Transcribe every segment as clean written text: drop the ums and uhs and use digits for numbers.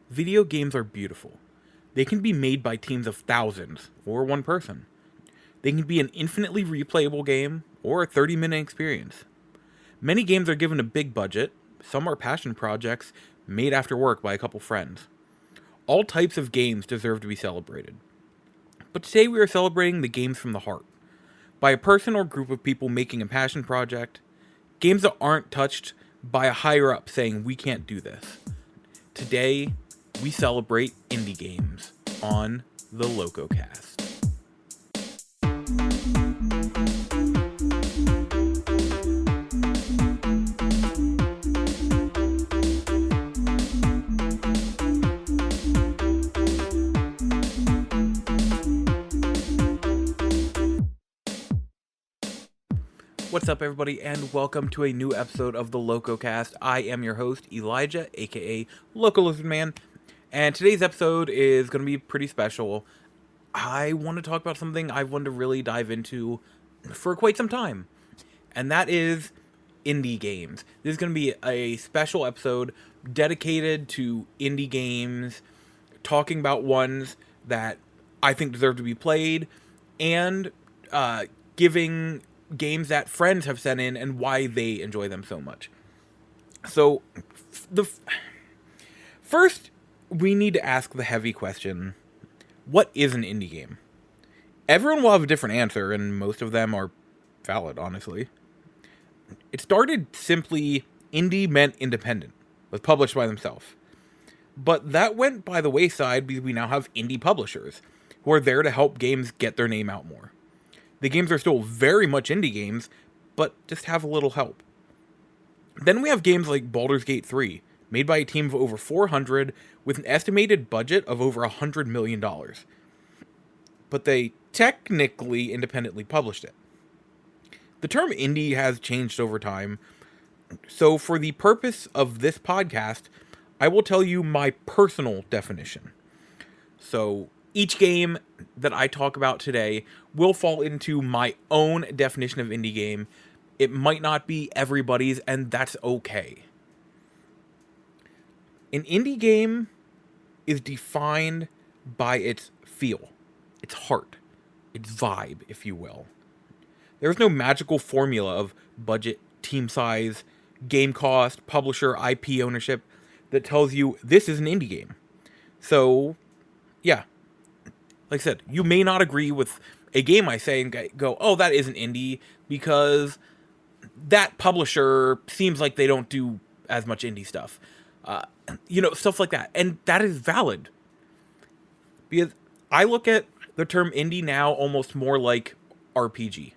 Video games are beautiful. They can be made by teams of thousands, or one person. They can be an infinitely replayable game, or a 30-minute experience. Many games are given a big budget, some are passion projects made after work by a couple friends. All types of games deserve to be celebrated. But today we are celebrating the games from the heart, by a person or group of people making a passion project, games that aren't touched by a higher up saying we can't do this. Today, we celebrate indie games on the LocoCast. What's up, everybody, and welcome to a new episode of the LocoCast. I am your host, Elijah, aka Loco Lizard Man, and today's episode is going to be pretty special. I want to talk about something I've wanted to really dive into for quite some time, and that is indie games. This is going to be a special episode dedicated to indie games, talking about ones that I think deserve to be played, and giving games that friends have sent in and why they enjoy them so much. So, first, we need to ask the heavy question: what is an indie game? Everyone will have a different answer, and most of them are valid, honestly. It started simply indie meant independent, was published by themselves. But that went by the wayside because we now have indie publishers who are there to help games get their name out more. The games are still very much indie games, but just have a little help. Then we have games like Baldur's Gate 3, made by a team of over 400 with an estimated budget of over $100 million. But they technically independently published it. The term indie has changed over time, so for the purpose of this podcast, I will tell you my personal definition. So, each game that I talk about today will fall into my own definition of indie game. It might not be everybody's, and that's okay. An indie game is defined by its feel, its heart, its vibe, if you will. There's no magical formula of budget, team size, game cost, publisher, IP ownership that tells you this is an indie game. So, yeah. Like I said, you may not agree with a game I say and go, oh, that isn't indie, because that publisher seems like they don't do as much indie stuff. Stuff like that. And that is valid. Because I look at the term indie now almost more like RPG.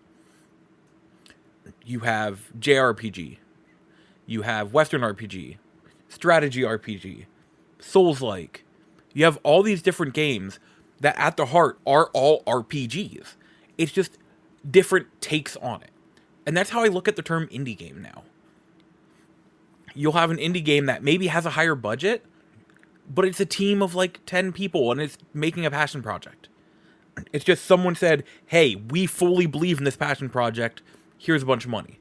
You have JRPG. You have Western RPG. Strategy RPG. Souls-like. You have all these different games that at the heart are all RPGs. It's just different takes on it. And that's how I look at the term indie game now. You'll have an indie game that maybe has a higher budget, but it's a team of like 10 people and it's making a passion project. It's just someone said, hey, we fully believe in this passion project. Here's a bunch of money.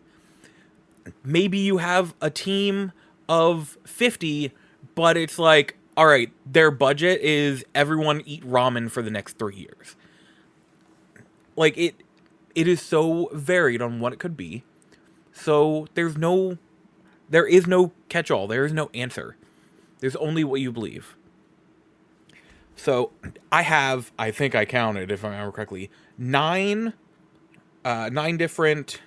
Maybe you have a team of 50, but it's like, all right, their budget is everyone eat ramen for the next 3 years. Like, it is so varied on what it could be. So there is no catch-all. There is no answer. There's only what you believe. So I think I counted, if I remember correctly, nine different.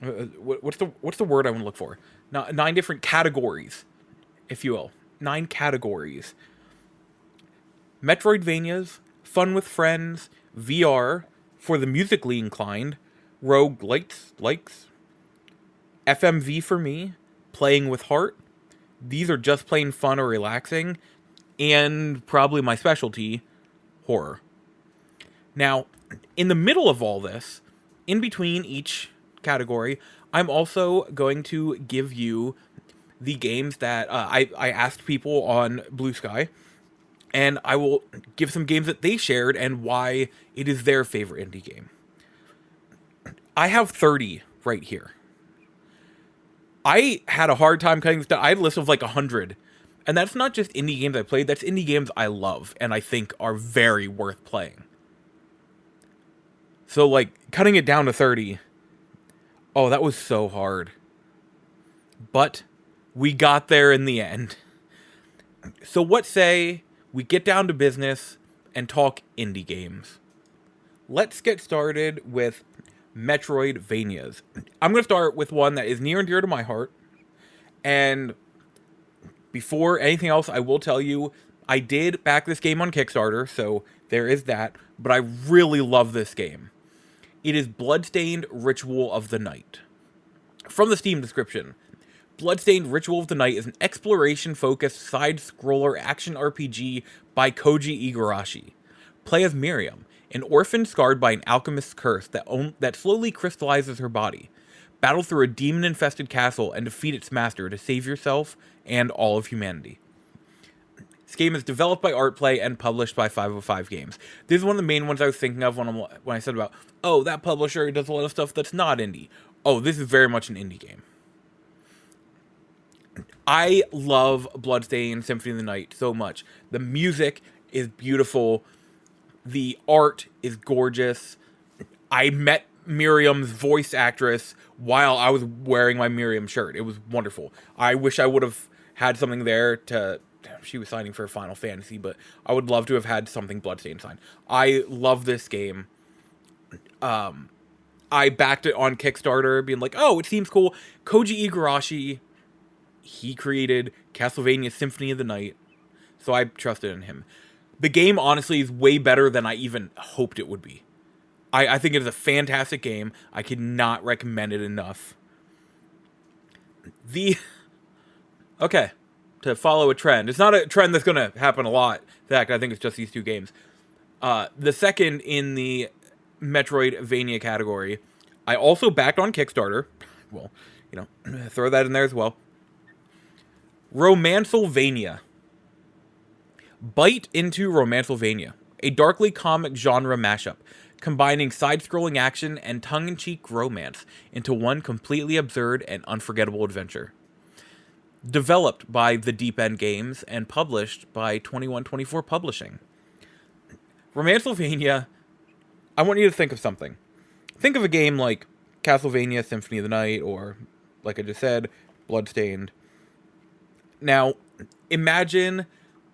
What's the word I want to look for? Nine different categories, if you will. 9 categories: Metroidvanias, fun with friends, VR, for the musically inclined, roguelites, FMV for me, playing with heart. These are just plain fun or relaxing, and probably my specialty, horror. Now, in the middle of all this, in between each category, I'm also going to give you the games that I asked people on Blue Sky, and I will give some games that they shared and why it is their favorite indie game. I have 30 right here. I had a hard time cutting this down. I had a list of like 100, And that's not just indie games I played, that's indie games I love and I think are very worth playing. So, like, cutting it down to 30, oh, that was so hard. But we got there in the end. So what say we get down to business and talk indie games? Let's get started with Metroidvanias. I'm going to start with one that is near and dear to my heart. And before anything else, I will tell you, I did back this game on Kickstarter, so there is that. But I really love this game. It is Bloodstained Ritual of the Night. From the Steam description, Bloodstained Ritual of the Night is an exploration-focused side-scroller action RPG by Koji Igarashi. Play as Miriam, an orphan scarred by an alchemist's curse that slowly crystallizes her body. Battle through a demon-infested castle and defeat its master to save yourself and all of humanity. This game is developed by Artplay and published by 505 Games. This is one of the main ones I was thinking of when I said about, oh, that publisher does a lot of stuff that's not indie. Oh, this is very much an indie game. I love Bloodstained Symphony of the Night so much. The music is beautiful. The art is gorgeous. I met Miriam's voice actress while I was wearing my Miriam shirt. It was wonderful. I wish I would have had something there to... She was signing for Final Fantasy, but I would love to have had something Bloodstained signed. I love this game. I backed it on Kickstarter, being like, oh, it seems cool. Koji Igarashi, he created Castlevania Symphony of the Night, so I trusted in him. The game, honestly, is way better than I even hoped it would be. I think it is a fantastic game. I could not recommend it enough. Okay, to follow a trend. It's not a trend that's going to happen a lot. In fact, I think it's just these two games. The second in the Metroidvania category, I also backed on Kickstarter. Well, throw that in there as well. Romancelvania. Bite into Romancelvania, a darkly comic genre mashup, combining side-scrolling action and tongue-in-cheek romance into one completely absurd and unforgettable adventure. Developed by The Deep End Games and published by 2124 Publishing. Romancelvania, I want you to think of something. Think of a game like Castlevania Symphony of the Night, or, like I just said, Bloodstained. Now, imagine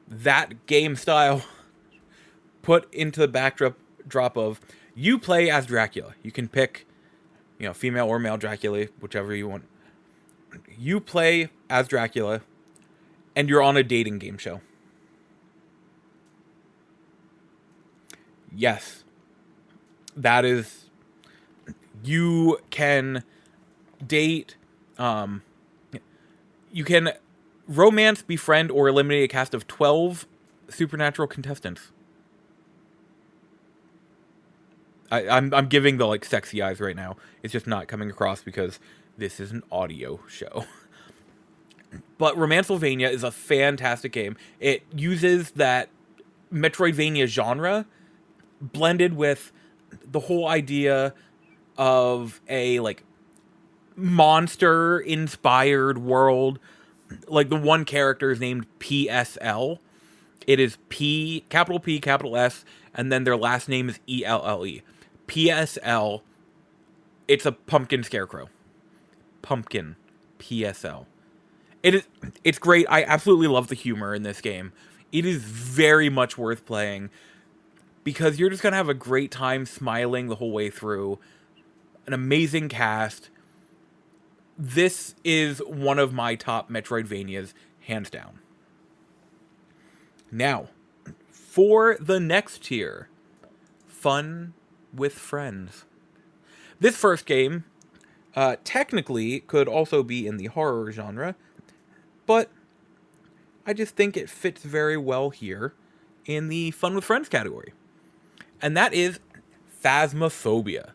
that game style put into the backdrop of you play as Dracula. You can pick, female or male Dracula, whichever you want. You play as Dracula, and you're on a dating game show. Yes, that is. You can date. You can romance, befriend, or eliminate a cast of 12 supernatural contestants. I'm giving the sexy eyes right now. It's just not coming across because this is an audio show. But Romancelvania is a fantastic game. It uses that Metroidvania genre blended with the whole idea of a monster inspired world. Like, the one character is named PSL. It is capital P, capital S, and then their last name is ELLE. PSL. It's a pumpkin scarecrow. Pumpkin. PSL. It's great. I absolutely love the humor in this game. It is very much worth playing because you're just going to have a great time smiling the whole way through. An amazing cast. This is one of my top Metroidvanias, hands down. Now, for the next tier, Fun with Friends. This first game, technically, could also be in the horror genre, but I just think it fits very well here in the Fun with Friends category. And that is Phasmophobia.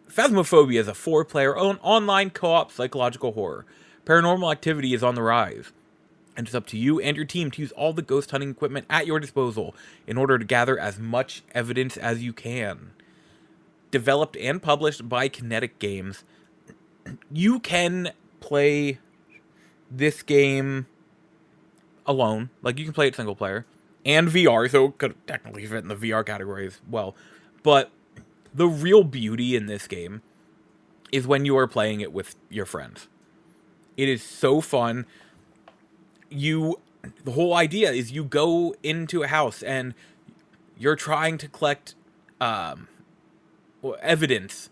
Phasmophobia is a 4-player online co-op psychological horror. Paranormal activity is on the rise, and it's up to you and your team to use all the ghost hunting equipment at your disposal in order to gather as much evidence as you can. Developed and published by Kinetic Games, you can play this game alone. Like, you can play it single player. And VR, so it could technically fit in the VR category as well. But the real beauty in this game is when you are playing it with your friends. It is so fun. The whole idea is you go into a house and you're trying to collect evidence.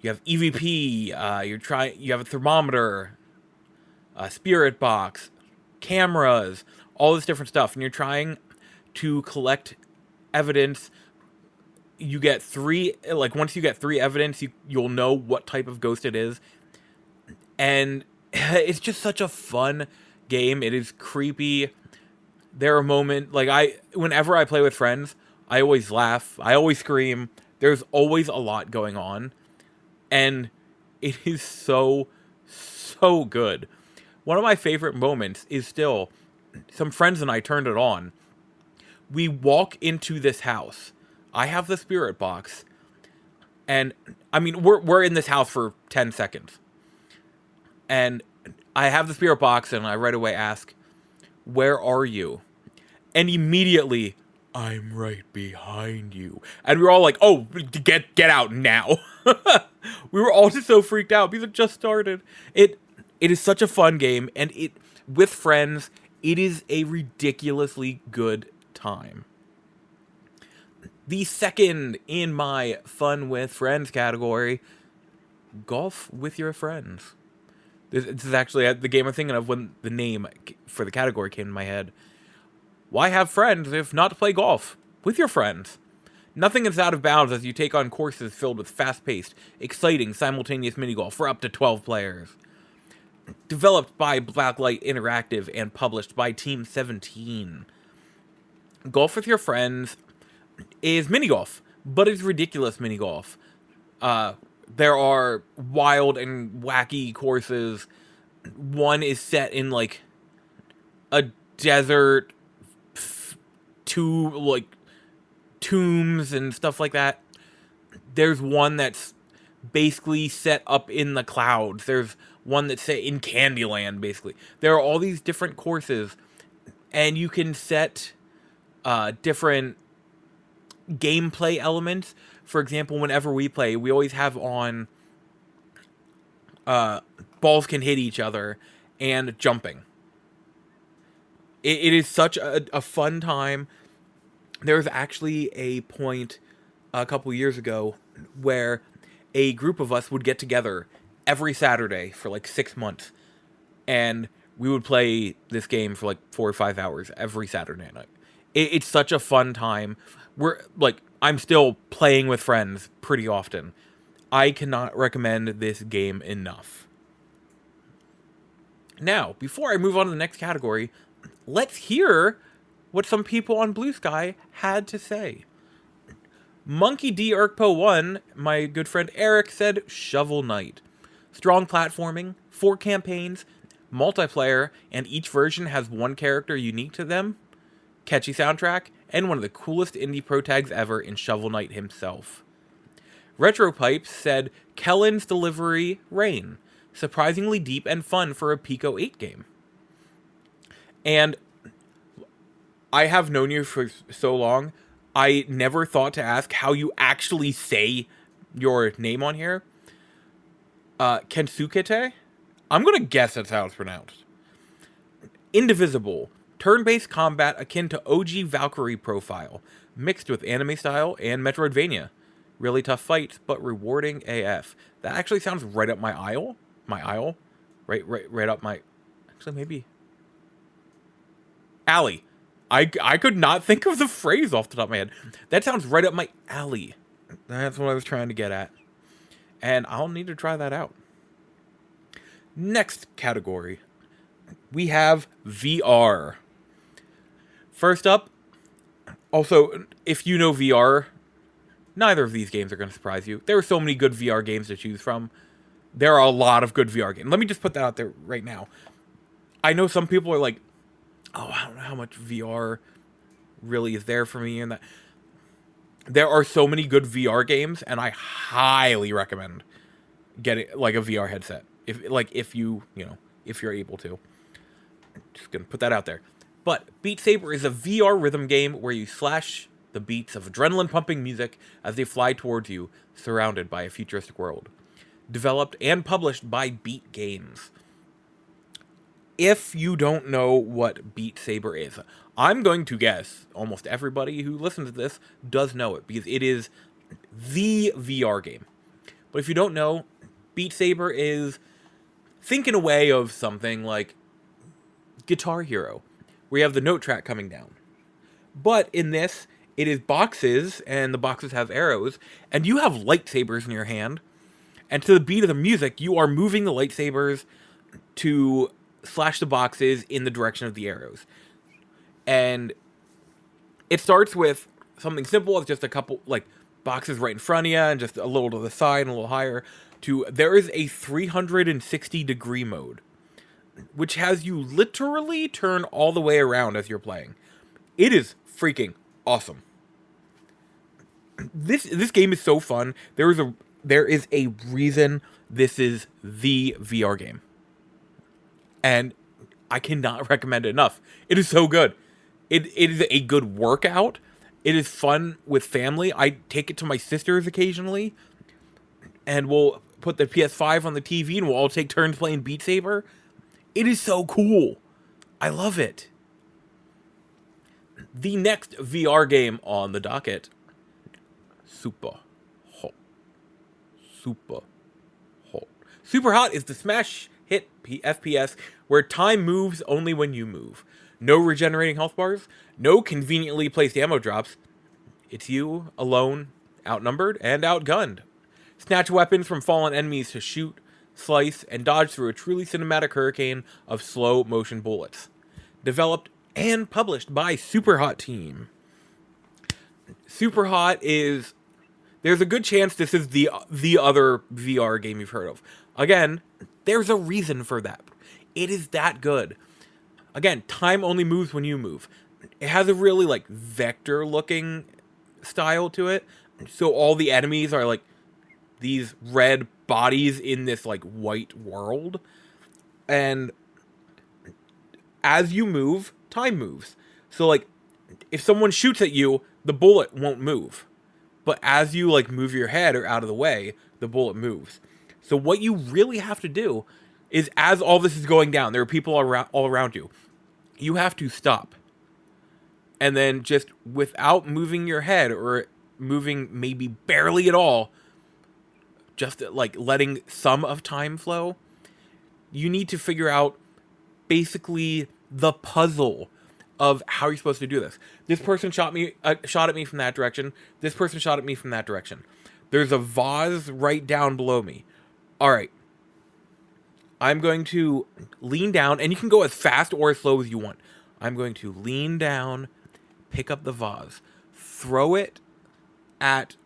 You have EVP, you have a thermometer, a spirit box, cameras, all this different stuff, and you're trying to collect evidence. You get once you get 3 evidence, you'll know what type of ghost it is. And it's just such a fun game. It is creepy. There are moments, whenever I play with friends, I always laugh, I always scream. There's always a lot going on. And it is so, so good. One of my favorite moments is still, some friends and I turned it on. We walk into this house. I have the spirit box. And, I mean, we're in this house for 10 seconds. And I have the spirit box, and I right away ask, "Where are you?" And immediately, "I'm right behind you." And we were all like, "Oh, get out now." We were all just so freaked out because it just started. It is such a fun game, and with friends, it is a ridiculously good time. The second in my fun with friends category, golf with your friends. This is actually the game I'm thinking of when the name for the category came to my head. Why have friends if not to play golf with your friends? Nothing is out of bounds as you take on courses filled with fast-paced, exciting, simultaneous mini-golf for up to 12 players. Developed by Blacklight Interactive and published by Team 17. Golf with your friends is mini-golf, but it's ridiculous mini-golf. There are wild and wacky courses. One is set in, a desert, tombs and stuff like that. There's one that's basically set up in the clouds. There's one that's set in Candyland, basically. There are all these different courses, and you can set different gameplay elements. For example, whenever we play, we always have on balls can hit each other and jumping. It is such a fun time. There was actually a point a couple years ago where a group of us would get together every Saturday for 6 months, and we would play this game for 4 or 5 hours every Saturday night. It's such a fun time. I'm still playing with friends pretty often. I cannot recommend this game enough. Now, before I move on to the next category, let's hear what some people on Blue Sky had to say. Monkey D. Urkpo 1, my good friend Eric, said Shovel Knight. Strong platforming, 4 campaigns, multiplayer, and each version has one character unique to them. Catchy soundtrack, and one of the coolest indie pro tags ever in Shovel Knight himself. Retropipes said Kellen's Delivery Rain. Surprisingly deep and fun for a Pico 8 game. And I have known you for so long, I never thought to ask how you actually say your name on here. Kensukete? I'm going to guess that's how it's pronounced. Indivisible. Turn-based combat akin to OG Valkyrie profile, mixed with anime style and Metroidvania. Really tough fights, but rewarding AF. That actually sounds right up my aisle. My aisle? Right up my... Actually, maybe... alley. I could not think of the phrase off the top of my head. That sounds right up my alley. That's what I was trying to get at. And I'll need to try that out. Next category. We have VR. First up, also, if you know VR, neither of these games are going to surprise you. There are so many good VR games to choose from. There are a lot of good VR games. Let me just put that out there right now. I know some people are like, "Oh, I don't know how much VR really is there for me," and that. There are so many good VR games, and I highly recommend getting a VR headset if you're able to. Just gonna put that out there. But Beat Saber is a VR rhythm game where you slash the beats of adrenaline-pumping music as they fly towards you, surrounded by a futuristic world. Developed and published by Beat Games. If you don't know what Beat Saber is, I'm going to guess almost everybody who listens to this does know it, because it is the VR game. But if you don't know, Beat Saber is, think in a way of something like Guitar Hero, where you have the note track coming down. But in this, it is boxes, and the boxes have arrows, and you have lightsabers in your hand, and to the beat of the music, you are moving the lightsabers to slash the boxes in the direction of the arrows. And it starts with something simple, with just a couple, like, boxes right in front of you, and just a little to the side and a little higher, to there is a 360-degree mode, which has you literally turn all the way around as you're playing. It is freaking awesome. This game is so fun. There is a reason this is the VR game, and I cannot recommend it enough. It is so good. It is a good workout. It is fun with family. I take it to my sisters occasionally, and we'll put the PS5 on the TV, and we'll all take turns playing Beat Saber. It is so cool. I love it. The next VR game on the docket, Super Hot. Super Hot. Super Hot is the smash hit FPS where time moves only when you move. No regenerating health bars, no conveniently placed ammo drops. It's you, alone, outnumbered, and outgunned. Snatch weapons from fallen enemies to shoot, slice, and dodge through a truly cinematic hurricane of slow motion bullets. Developed and published by Super Hot Team. Super Hot is... There's a good chance this is the other VR game you've heard of. Again, there's a reason for that. It is that good. Again, time only moves when you move. It has a really, like, vector-looking style to it. So all the enemies are, like, these red bodies in this, like, white world. And as you move, time moves. So, like, if someone shoots at you, the bullet won't move. But as you, like, move your head or out of the way, the bullet moves. So what you really have to do is, as all this is going down, there are people all around you. You have to stop. And then just without moving your head or moving maybe barely at all, just like letting some of time flow, you need to figure out basically the puzzle of how you're supposed to do this. This person shot at me from that direction. This person shot at me from that direction. There's a vase right down below me. All right. I'm going to lean down, and you can go as fast or as slow as you want. I'm going to lean down, pick up the vase, throw it at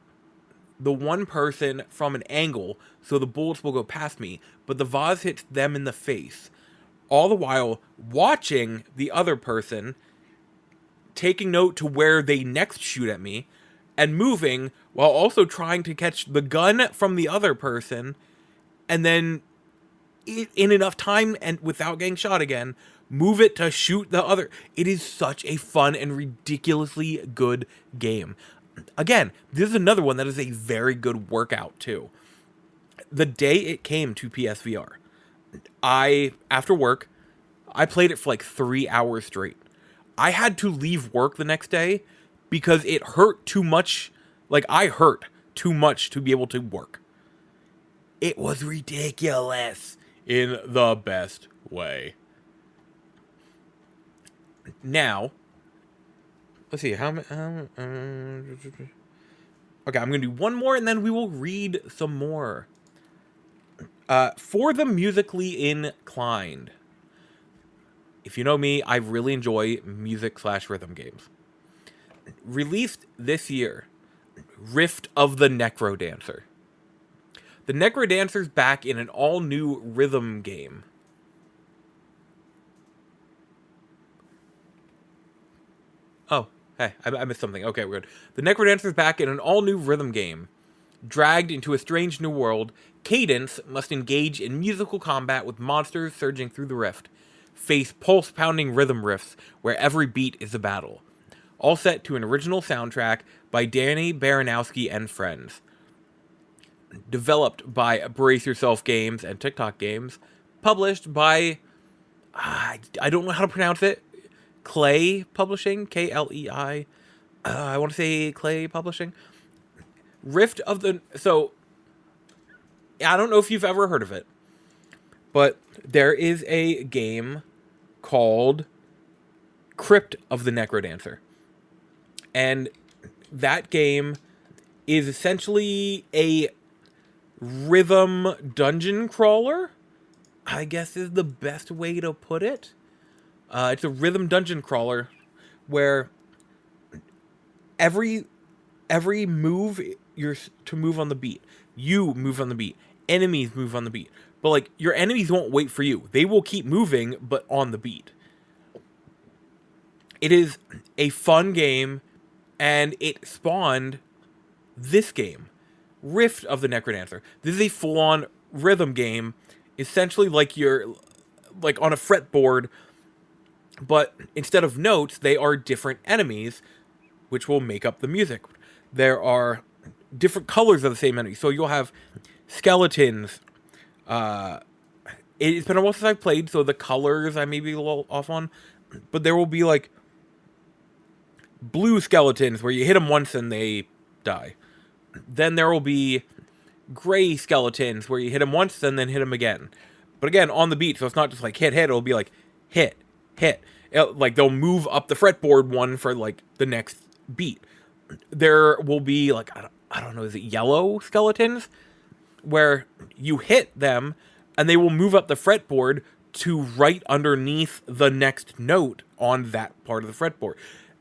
the one person from an angle so the bullets will go past me, but the vase hits them in the face. All the while watching the other person, taking note to where they next shoot at me, and moving while also trying to catch the gun from the other person, and then in enough time and without getting shot again, move it to shoot the other. It is such a fun and ridiculously good game. Again, this is another one that is a very good workout too. The day it came to PSVR, after work, I played it for like 3 hours straight. I had to leave work the next day because it hurt too much. Like, I hurt too much to be able to work. It was ridiculous in the best way. Now, let's see, okay, I'm going to do one more, and then we will read some more. For the musically inclined. If you know me, I really enjoy music/rhythm games. Released this year, Rift of the Necrodancer. The Necrodancer's back in an all-new rhythm game. Oh, hey, I missed something. Okay, we're good. The Necrodancer's back in an all-new rhythm game. Dragged into a strange new world, Cadence must engage in musical combat with monsters surging through the rift. face pulse-pounding rhythm riffs where every beat is a battle. All set to an original soundtrack by Danny Baranowski and friends. Developed by Brace Yourself Games and TikTok Games. Published by... I don't know how to pronounce it. Clay Publishing? Klei. I want to say Clay Publishing. Rift of the... So, I don't know if you've ever heard of it. But there is a game called Crypt of the Necrodancer. And that game is essentially a rhythm dungeon crawler, I guess is the best way to put it. It's a rhythm dungeon crawler where every move you're to move on the beat. You move on the beat. Enemies move on the beat. But, like, your enemies won't wait for you. They will keep moving, but on the beat. It is a fun game, and it spawned this game, Rift of the Necrodancer. This is a full-on rhythm game, essentially like you're, like, on a fretboard, but instead of notes, they are different enemies, which will make up the music. There are different colors of the same enemy. So you'll have skeletons. It's been a while since I've played, so the colors I may be a little off on. But there will be, like, blue skeletons where you hit them once and they die. Then there will be gray skeletons where you hit them once and then hit them again. But again, on the beat, so it's not just like hit, it'll be like hit. Like, they'll move up the fretboard one for, like, the next beat. There will be, like, I don't know, is it yellow skeletons? Where you hit them, and they will move up the fretboard to right underneath the next note on that part of the fretboard.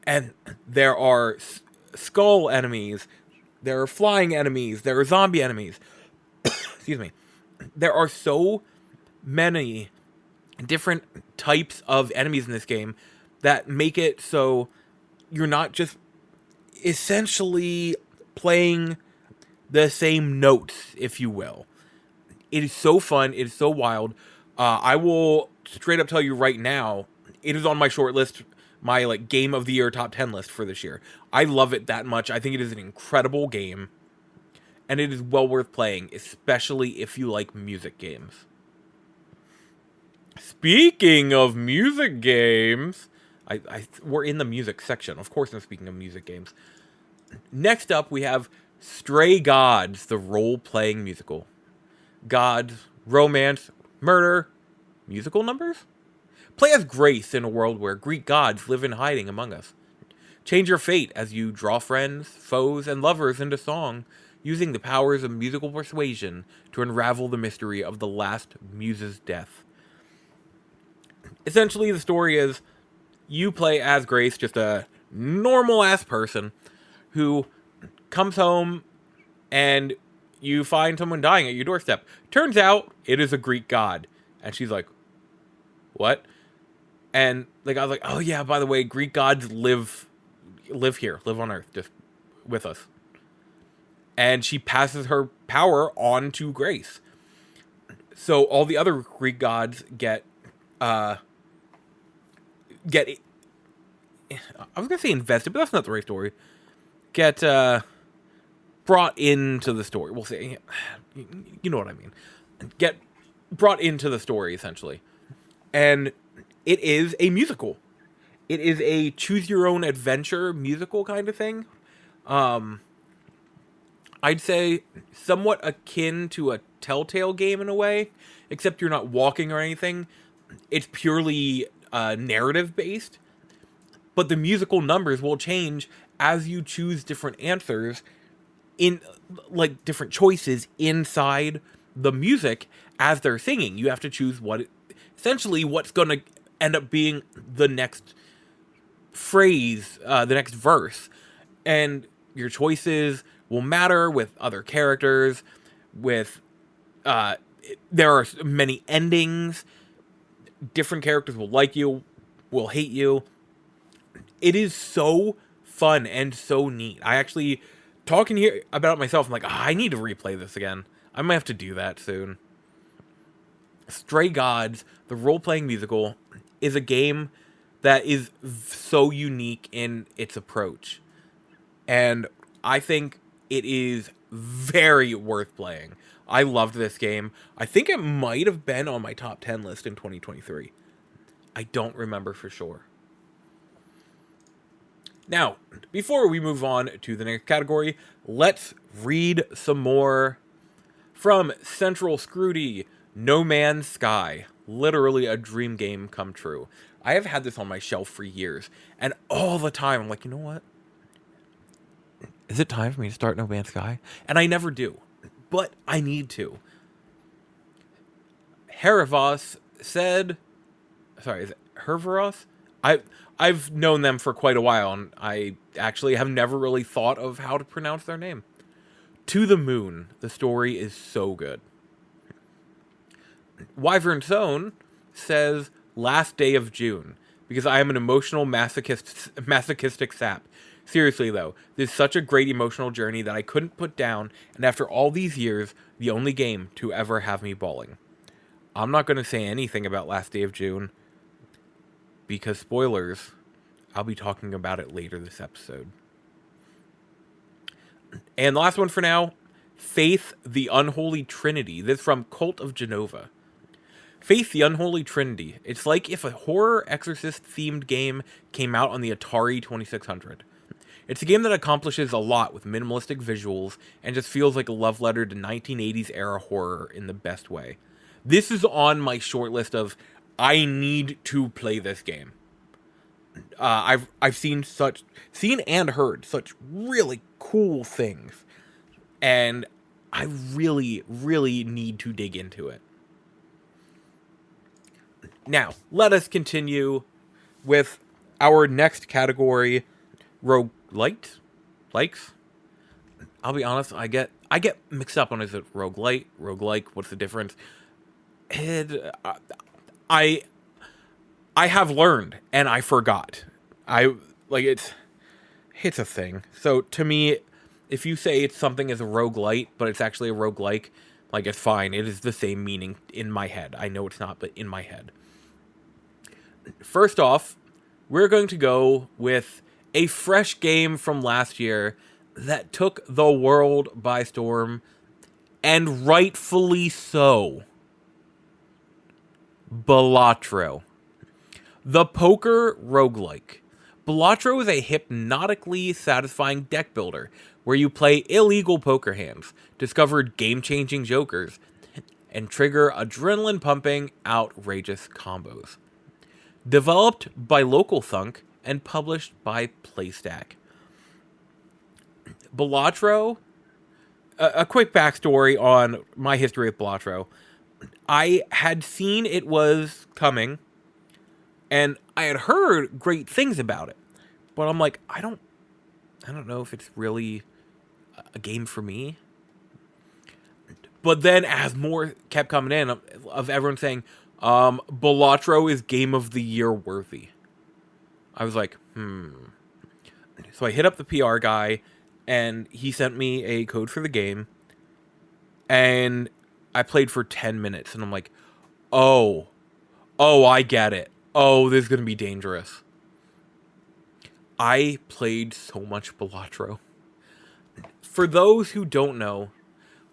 And there are skull enemies, there are flying enemies, there are zombie enemies. Excuse me. There are so many different types of enemies in this game that make it so you're not just essentially playing the same notes, if you will. It is so fun. It is so wild. I will straight up tell you right now, it is on my short list, my, like, game of the year top 10 list for this year. I love it that much. I think it is an incredible game, and it is well worth playing, especially if you like music games. Speaking of music games, we're in the music section. Of course I'm speaking of music games. Next up, we have Stray Gods, the role-playing musical. Gods, romance, murder, musical numbers? Play as Grace in a world where Greek gods live in hiding among us. Change your fate as you draw friends, foes, and lovers into song, using the powers of musical persuasion to unravel the mystery of the last muse's death. Essentially, the story is you play as Grace, just a normal-ass person who comes home and you find someone dying at your doorstep. Turns out it is a Greek god. And she's like, what? And the guy's like, oh yeah, by the way, Greek gods live here, live on Earth, just with us. And she passes her power on to Grace. So all the other Greek gods get I was gonna say invested, but that's not the right story. Get brought into the story. We'll say, you know what I mean. Get brought into the story, essentially. And it is a musical. It is a choose-your-own-adventure musical kind of thing. I'd say somewhat akin to a Telltale game in a way, except you're not walking or anything. It's purely narrative-based. But the musical numbers will change as you choose different answers in, like, different choices inside the music as they're singing. You have to choose essentially what's going to end up being the next phrase, the next verse. And your choices will matter with other characters, there are many endings. Different characters will like you, will hate you. It is so fun and so neat. I actually, talking here about it myself, I'm like, I need to replay this again. I might have to do that soon. Stray Gods, the role-playing musical. is a game that is so unique in its approach. And I think it is very worth playing. I loved this game. I think it might have been on my top 10 list in 2023. I don't remember for sure. Now, before we move on to the next category, let's read some more from Central Scrooty, No Man's Sky. Literally a dream game come true. I have had this on my shelf for years, and all the time I'm like, you know what? Is it time for me to start No Man's Sky? And I never do, but I need to. Herivos said, sorry, is it Herveros? I've known them for quite a while, and I actually have never really thought of how to pronounce their name. To the Moon. The story is so good. Wyvern Zone says Last Day of June, because I am an emotional masochistic sap. Seriously though, this is such a great emotional journey that I couldn't put down, and after all these years, the only game to ever have me bawling. I'm not going to say anything about Last Day of June, because spoilers, I'll be talking about it later this episode. And the last one for now, Faith the Unholy Trinity. This is from Cult of Genova. Faith the Unholy Trinity. It's like if a horror exorcist themed game came out on the Atari 2600. It's a game that accomplishes a lot with minimalistic visuals and just feels like a love letter to 1980s era horror in the best way. This is on my short list of I need to play this game. I've seen and heard such really cool things, and I really, really need to dig into it. Now, let us continue with our next category, roguelite? Likes? I'll be honest, I get mixed up on is it roguelite, roguelike, what's the difference? I have learned and I forgot. It's a thing. So to me, if you say it's something as a roguelite, but it's actually a roguelike, like it's fine. It is the same meaning in my head. I know it's not, but in my head. First off, we're going to go with a fresh game from last year that took the world by storm, and rightfully so. Balatro. The poker roguelike. Balatro is a hypnotically satisfying deck builder where you play illegal poker hands, discover game-changing jokers, and trigger adrenaline-pumping, outrageous combos. Developed by LocoCast and published by PlayStack. Balatro, a quick backstory on my history with Balatro. I had seen it was coming, and I had heard great things about it, but I'm like, I don't know if it's really a game for me. But then as more kept coming in of everyone saying, Balatro is Game of the Year worthy, I was like, So I hit up the PR guy, and he sent me a code for the game, and I played for 10 minutes, and I'm like, oh, I get it. Oh, this is going to be dangerous. I played so much Balatro. For those who don't know,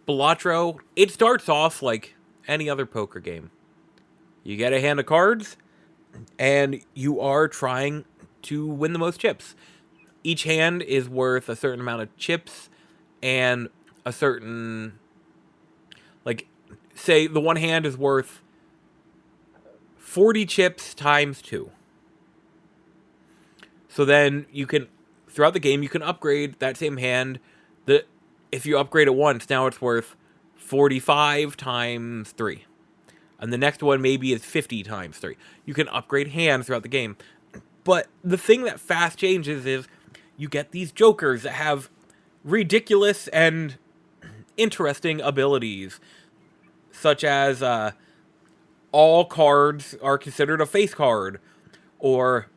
Balatro, it starts off like any other poker game. You get a hand of cards, and you are trying to win the most chips. Each hand is worth a certain amount of chips, and a certain, say the one hand is worth 40 chips times 2. So then you can, throughout the game, you can upgrade that same hand. If you upgrade it once, now it's worth 45 times 3. And the next one maybe is 50 times 3. You can upgrade hands throughout the game. But the thing that fast changes is you get these jokers that have ridiculous and interesting abilities, such as all cards are considered a face card, or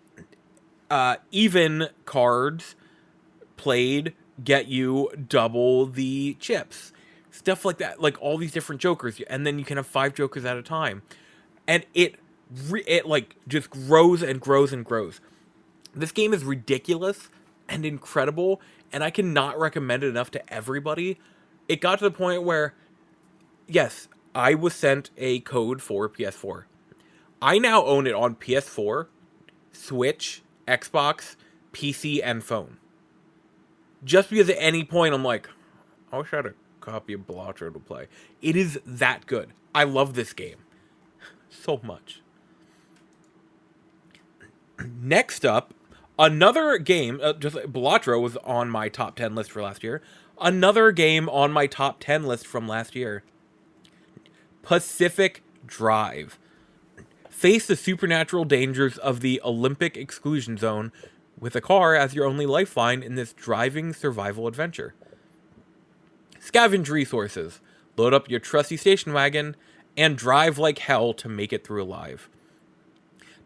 even cards played get you double the chips. Stuff like that, like all these different jokers, and then you can have 5 jokers at a time. And it It like just grows and grows and grows. This game is ridiculous and incredible, and I cannot recommend it enough to everybody. It got to the point where, yes, I was sent a code for PS4. I now own it on PS4, Switch, Xbox, PC, and phone. Just because at any point I'm like, I wish I had a copy of Balatro to play. It is that good. I love this game so much. Next up, another game. Just Balatro was on my top 10 list for last year. Another game on my top 10 list from last year. Pacific Drive. Face the supernatural dangers of the Olympic exclusion zone with a car as your only lifeline in this driving survival adventure. Scavenge resources, load up your trusty station wagon, and drive like hell to make it through alive.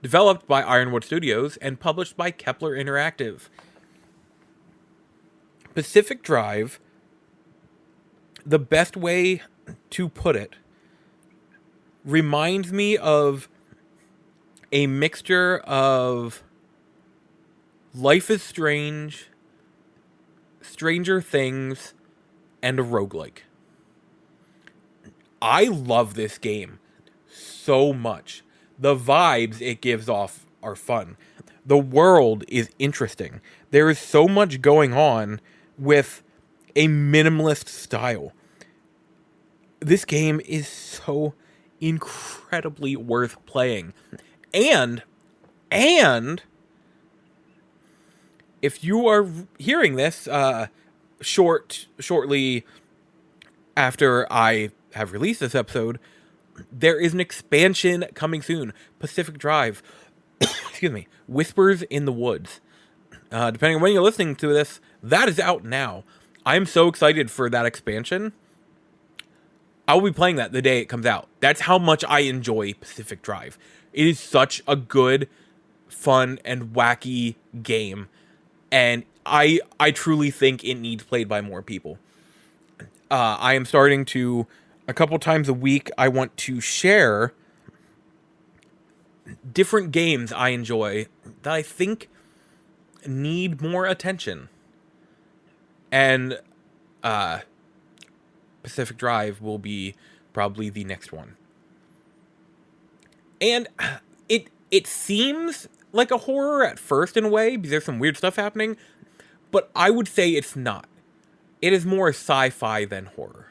Developed by Ironwood Studios and published by Kepler Interactive. Pacific Drive, the best way to put it, reminds me of a mixture of Life is Strange, Stranger Things, and a roguelike. I love this game so much. The vibes it gives off are fun. The world is interesting. There is so much going on with a minimalist style. This game is so incredibly worth playing. And if you are hearing this shortly after I have released this episode, there is an expansion coming soon. Pacific Drive. Excuse me. Whispers in the Woods. Depending on when you're listening to this, that is out now. I'm so excited for that expansion. I'll be playing that the day it comes out. That's how much I enjoy Pacific Drive. It is such a good, fun, and wacky game. And I truly think it needs played by more people. I am starting to, a couple times a week, I want to share different games I enjoy that I think need more attention. And Pacific Drive will be probably the next one. And it seems like a horror at first in a way, because there's some weird stuff happening, but I would say it's not. It is more sci-fi than horror.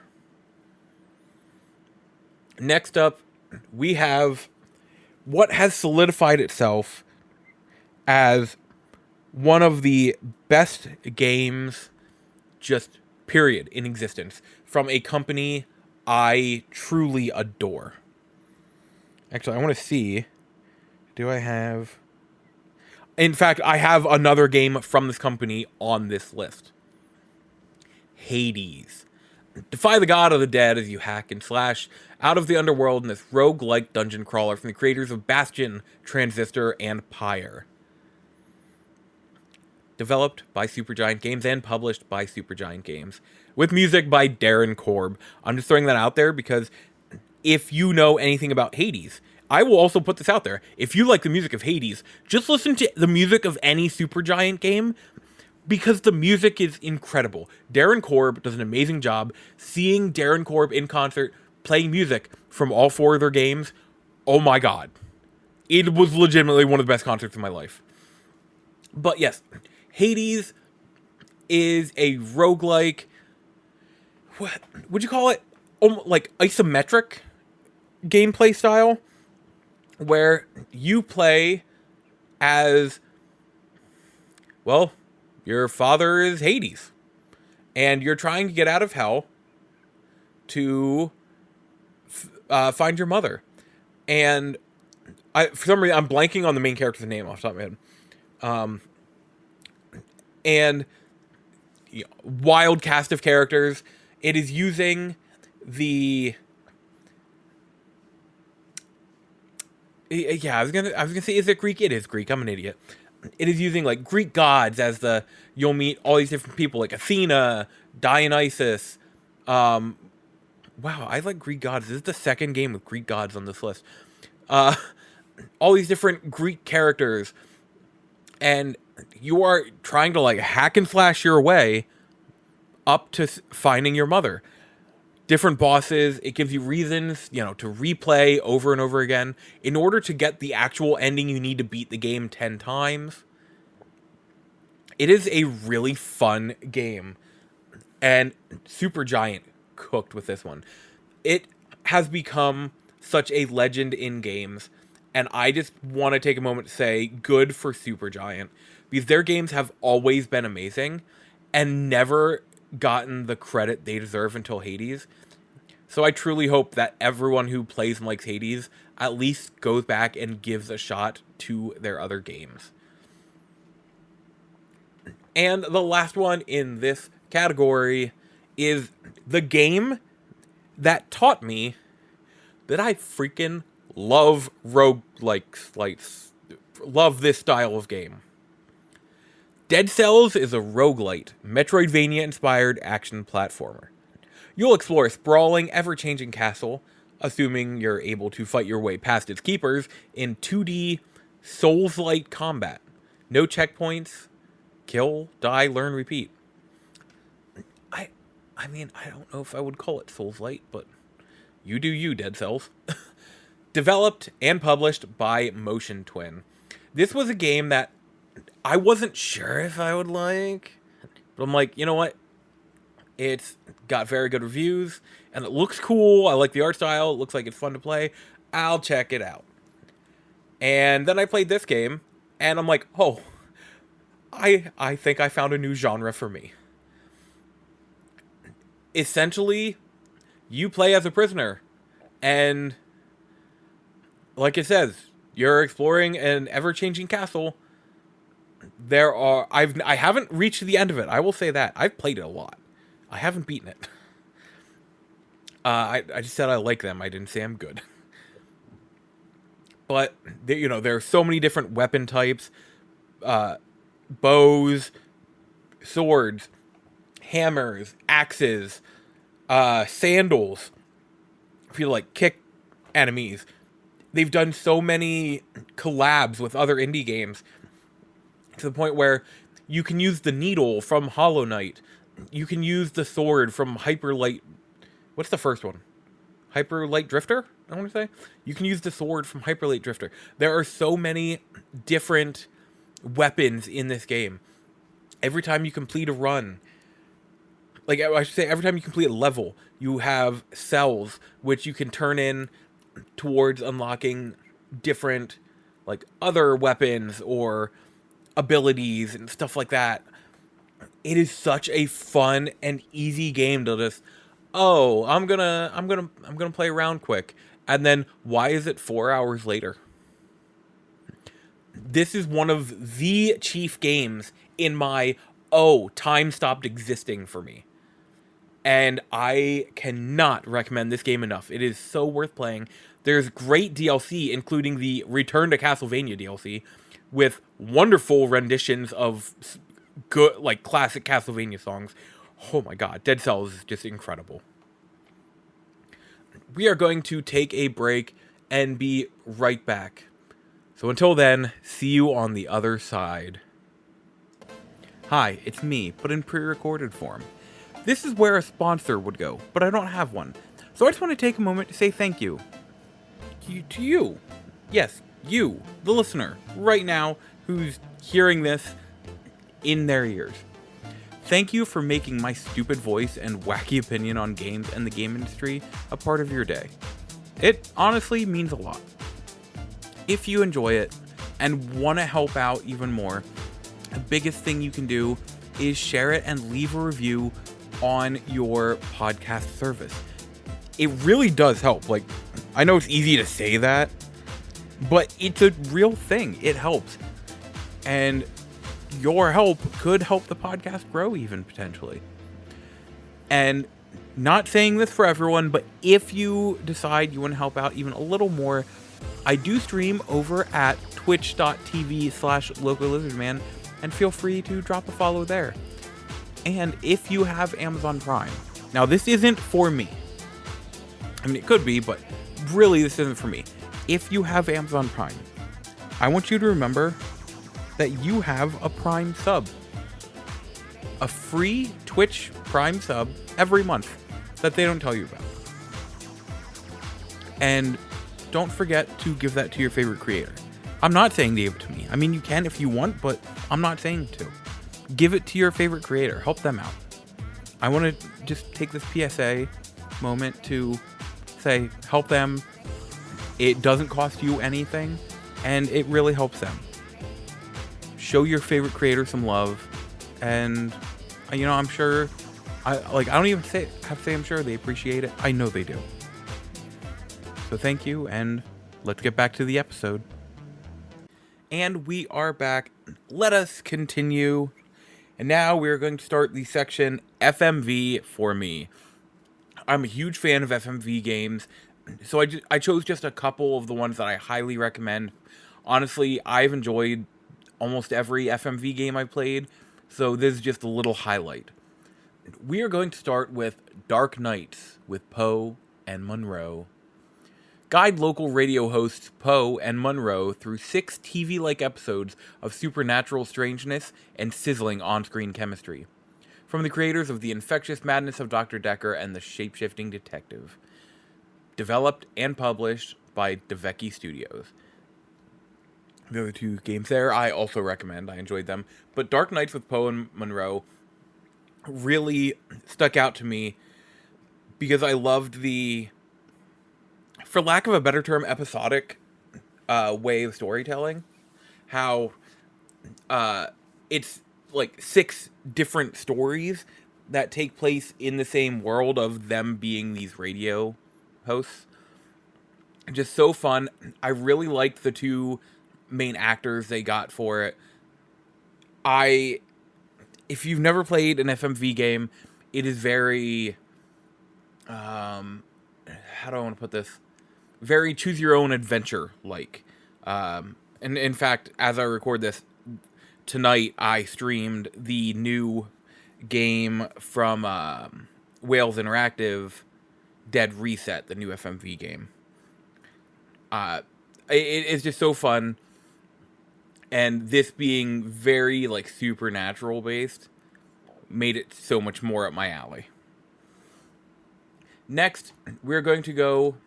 Next up, we have what has solidified itself as one of the best games, just period, in existence, from a company I truly adore. Actually, I want to see, do I have... In fact, I have another game from this company on this list. Hades. Defy the god of the dead as you hack and slash out of the underworld in this rogue-like dungeon crawler from the creators of Bastion, Transistor, and Pyre. Developed by Supergiant Games and published by Supergiant Games. With music by Darren Korb. I'm just throwing that out there because if you know anything about Hades, I will also put this out there. If you like the music of Hades, just listen to the music of any Supergiant game, because the music is incredible. Darren Korb does an amazing job. Seeing Darren Korb in concert playing music from all four of their games, oh my god. It was legitimately one of the best concerts of my life. But yes, Hades is a roguelike, what would you call it? Like isometric gameplay style, where you play as, well, your father is Hades, and you're trying to get out of hell to find your mother. And for some reason, I'm blanking on the main character's name off the top of my head. And wild cast of characters. It is using the... Yeah, I was gonna say, is it Greek? It is Greek. I'm an idiot. It is using like Greek gods as you'll meet all these different people like Athena, Dionysus. Wow, I like Greek gods. This is the second game with Greek gods on this list. all these different Greek characters, and you are trying to like hack and slash your way up to finding your mother. Different bosses, it gives you reasons, to replay over and over again. In order to get the actual ending, you need to beat the game 10 times. It is a really fun game. And Supergiant cooked with this one. It has become such a legend in games. And I just want to take a moment to say good for Supergiant. Because their games have always been amazing. And never gotten the credit they deserve until Hades. So I truly hope that everyone who plays and likes Hades at least goes back and gives a shot to their other games. And the last one in this category is the game that taught me that I freaking love roguelikes, love this style of game. Dead Cells is a roguelite, Metroidvania-inspired action platformer. You'll explore a sprawling, ever-changing castle, assuming you're able to fight your way past its keepers, in 2D, Souls-like combat. No checkpoints, kill, die, learn, repeat. I mean, I don't know if I would call it Souls-like, but you do you, Dead Cells. Developed and published by Motion Twin. This was a game that I wasn't sure if I would like, but I'm like, you know what? It's got very good reviews, and it looks cool. I like the art style. It looks like it's fun to play. I'll check it out. And then I played this game, and I'm like, oh, I think I found a new genre for me. Essentially, you play as a prisoner, and like it says, you're exploring an ever-changing castle. I haven't reached the end of it. I will say that. I've played it a lot. I haven't beaten it. I just said I like them. I didn't say I'm good. But, there are so many different weapon types. Bows, swords, hammers, axes, sandals. If you kick enemies. They've done so many collabs with other indie games. To the point where you can use the needle from Hollow Knight. You can use the sword from Hyperlight. What's the first one? Hyperlight Drifter, I want to say. You can use the sword from Hyperlight Drifter. There are so many different weapons in this game. Every time you complete a run, I should say, every time you complete a level, you have cells which you can turn in towards unlocking different, other weapons or abilities and stuff like that. It is such a fun and easy game to just, I'm gonna play around quick, and then why is it 4 hours later? This is one of the chief games in my time stopped existing for me, and I cannot recommend this game enough. It is so worth playing. There's great DLC, including the Return to Castlevania DLC, with wonderful renditions of good, classic Castlevania songs. Oh my god, Dead Cells is just incredible. We are going to take a break and be right back. So until then, see you on the other side. Hi, it's me, but in pre-recorded form. This is where a sponsor would go, but I don't have one. So I just want to take a moment to say thank you. To you. Yes, you, the listener, right now, who's hearing this in their ears. Thank you for making my stupid voice and wacky opinion on games and the game industry a part of your day. It honestly means a lot. If you enjoy it and want to help out even more, the biggest thing you can do is share it and leave a review on your podcast service. It really does help. I know it's easy to say that, but it's a real thing. It helps. And your help could help the podcast grow even potentially. And not saying this for everyone, but if you decide you want to help out even a little more, I do stream over at twitch.tv/LocoLizardman, and feel free to drop a follow there. And if you have Amazon Prime, now this isn't for me. I mean, it could be, but really this isn't for me. If you have Amazon Prime I want you to remember that you have a Prime sub. A free Twitch Prime sub every month that they don't tell you about. And don't forget to give that to your favorite creator. I'm not saying to give it to me. I mean, you can if you want, but I'm not saying to. Give it to your favorite creator. Help them out. I want to just take this PSA moment to say, help them. It doesn't cost you anything, and it really helps them. Show your favorite creator some love, and I'm sure. I don't even have to say I'm sure they appreciate it. I know they do. So thank you, and let's get back to the episode. And we are back. Let us continue. And now we're going to start the section FMV for me. I'm a huge fan of FMV games, so I chose just a couple of the ones that I highly recommend. Honestly, I've enjoyed almost every FMV game I played, so this is just a little highlight. We are going to start with Dark Nights with Poe and Monroe. Guide local radio hosts Poe and Monroe through 6 TV-like episodes of supernatural strangeness and sizzling on-screen chemistry. From the creators of The Infectious Madness of Dr. Decker and The Shape-Shifting Detective. Developed and published by DeVecchi Studios. The other 2 games there I also recommend. I enjoyed them. But Dark Nights with Poe and Monroe really stuck out to me because I loved the, for lack of a better term, episodic way of storytelling. How it's like 6 different stories that take place in the same world of them being these radio hosts. Just so fun. I really liked the 2 main actors they got for it. If you've never played an FMV game, it is very, how do I want to put this? Very choose your own adventure like. And in fact, as I record this tonight, I streamed the new game from Wales Interactive, Dead Reset, the new FMV game. It's just so fun. And this being very, supernatural based made it so much more up my alley. Next, we're going to go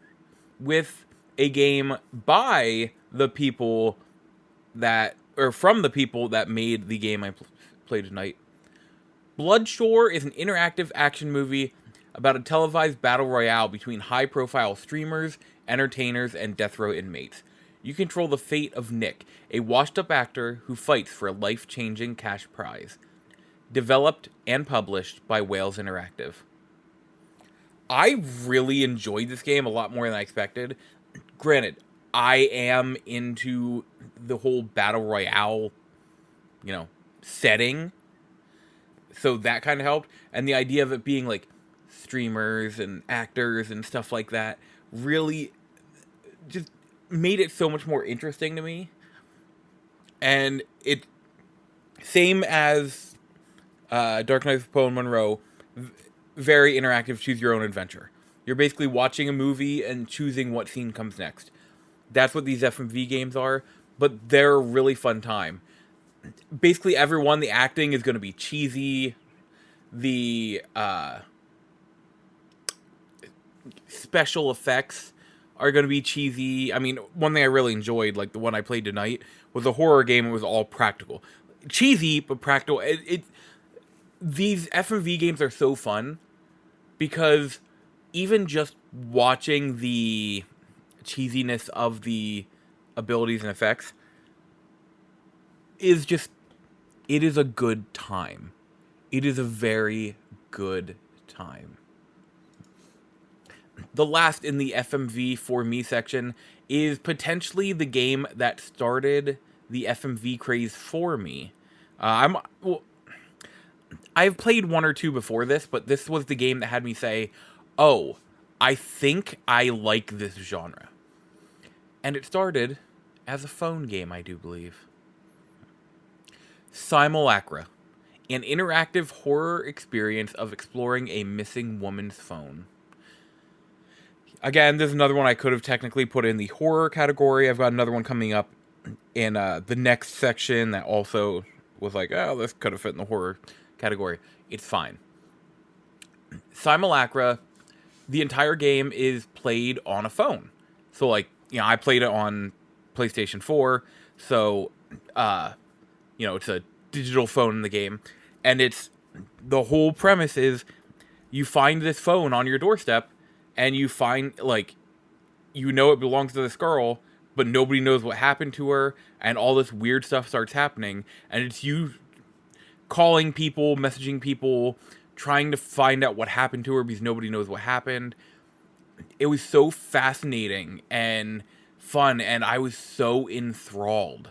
with a game by the people that, or from the people that made the game I played tonight. Bloodshore is an interactive action movie about a televised battle royale between high-profile streamers, entertainers, and death row inmates. You control the fate of Nick, a washed-up actor who fights for a life-changing cash prize. Developed and published by Wales Interactive. I really enjoyed this game a lot more than I expected. Granted, I am into the whole battle royale, setting. So that kind of helped. And the idea of it being streamers and actors and stuff like that really just made it so much more interesting to me. And it, same as Dark Knight with Poe and Monroe, very interactive, choose your own adventure. You're basically watching a movie and choosing what scene comes next. That's what these FMV games are, but they're a really fun time. Basically, everyone, the acting is going to be cheesy. The special effects are going to be cheesy. I mean, one thing I really enjoyed, the one I played tonight, was a horror game. It was all practical. Cheesy, but practical. These FMV games are so fun because even just watching the cheesiness of the abilities and effects is just, it is a good time. It is a very good time. The last in the FMV for me section is potentially the game that started the FMV craze for me. I've played 1 or 2 before this, but this was the game that had me say, oh, I think I like this genre. And it started as a phone game, I do believe. Simulacra, an interactive horror experience of exploring a missing woman's phone. Again, there's another one I could have technically put in the horror category. I've got another one coming up in the next section that also was like, oh, this could have fit in the horror category. It's fine. Simulacra, the entire game is played on a phone. So, like, I played it on PlayStation 4, so, it's a digital phone in the game. And the whole premise is you find this phone on your doorstep, and you find, like, it belongs to this girl, but nobody knows what happened to her, and all this weird stuff starts happening, and it's you calling people, messaging people, trying to find out what happened to her because nobody knows what happened. It was so fascinating and fun, and I was so enthralled.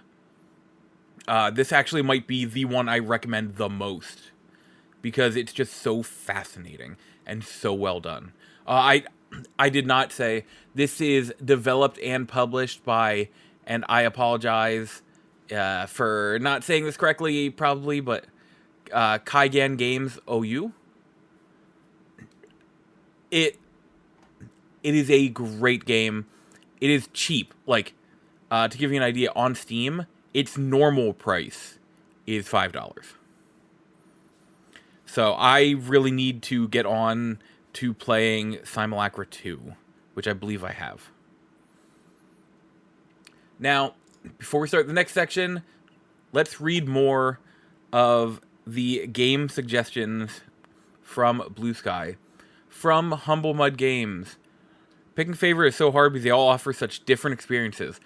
This actually might be the one I recommend the most because it's just so fascinating and so well done. I did not say this is developed and published by, and I apologize for not saying this correctly, probably, but Kaigan Games OU. It is a great game. It is cheap. Like, to give you an idea, on Steam, its normal price is $5. So I really need to get on to playing Simulacra 2, which I believe I have. Now, before we start the next section, let's read more of the game suggestions from Blue Sky. From Humble Mud Games. Picking favorite is so hard because they all offer such different experiences.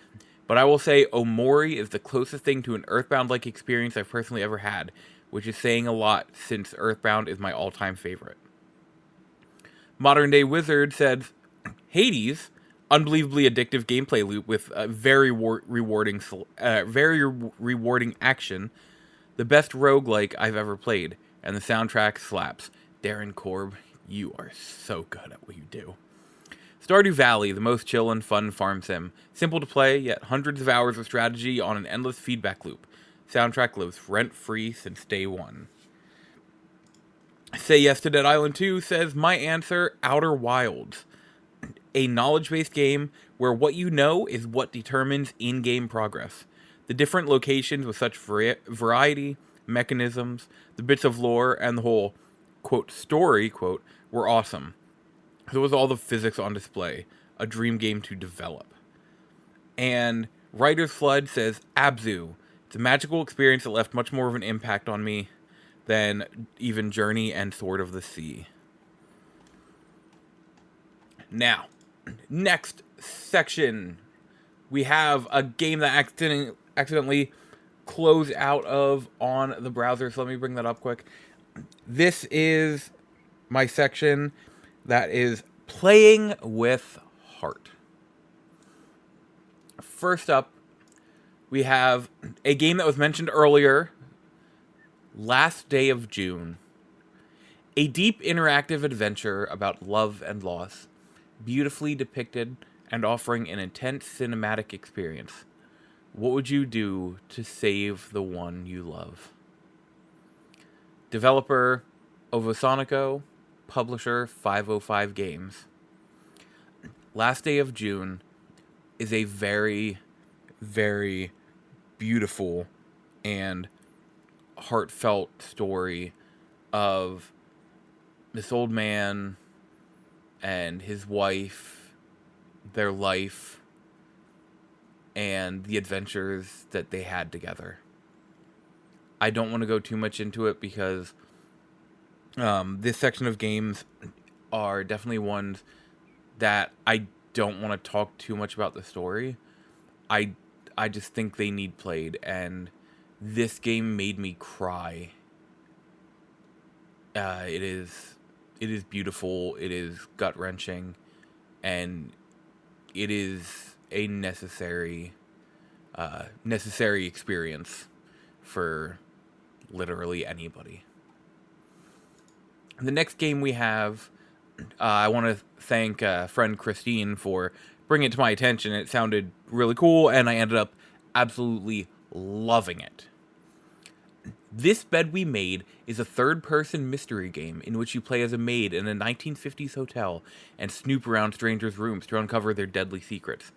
But I will say Omori is the closest thing to an Earthbound-like experience I've personally ever had, which is saying a lot since Earthbound is my all-time favorite. Modern Day Wizard said, Hades, unbelievably addictive gameplay loop with a very rewarding action, the best roguelike I've ever played, and the soundtrack slaps. Darren Korb, you are so good at what you do. Stardew Valley, the most chill and fun farm sim. Simple to play, yet hundreds of hours of strategy on an endless feedback loop. Soundtrack lives rent-free since day one. Say Yes to Dead Island 2 says, my answer, Outer Wilds. A knowledge-based game where what you know is what determines in-game progress. The different locations with such variety, mechanisms, the bits of lore, and the whole, quote, story, quote, were awesome. So was all the physics on display. A dream game to develop. And Writer's Flood says, Abzu. It's a magical experience that left much more of an impact on me than even Journey and Sword of the Sea. Now, next section. We have a game that accidentally closed out of on the browser. So let me bring that up quick. This is my section that is playing with heart. First up, we have a game that was mentioned earlier, Last Day of June. A deep interactive adventure about love and loss, beautifully depicted and offering an intense cinematic experience. What would you do to save the one you love? Developer, Ovosonico. Publisher, 505 Games. Last Day of June is a very, very beautiful and heartfelt story of this old man and his wife, their life, and the adventures that they had together. I don't want to go too much into it because this section of games are definitely ones that I don't want to talk too much about the story. I just think they need played, and this game made me cry. It is beautiful, it is gut-wrenching, and it is a necessary experience for literally anybody. The next game we have, I want to thank friend Christine for bringing it to my attention. It sounded really cool, and I ended up absolutely loving it. This Bed We Made is a third-person mystery game in which you play as a maid in a 1950s hotel and snoop around strangers' rooms to uncover their deadly secrets.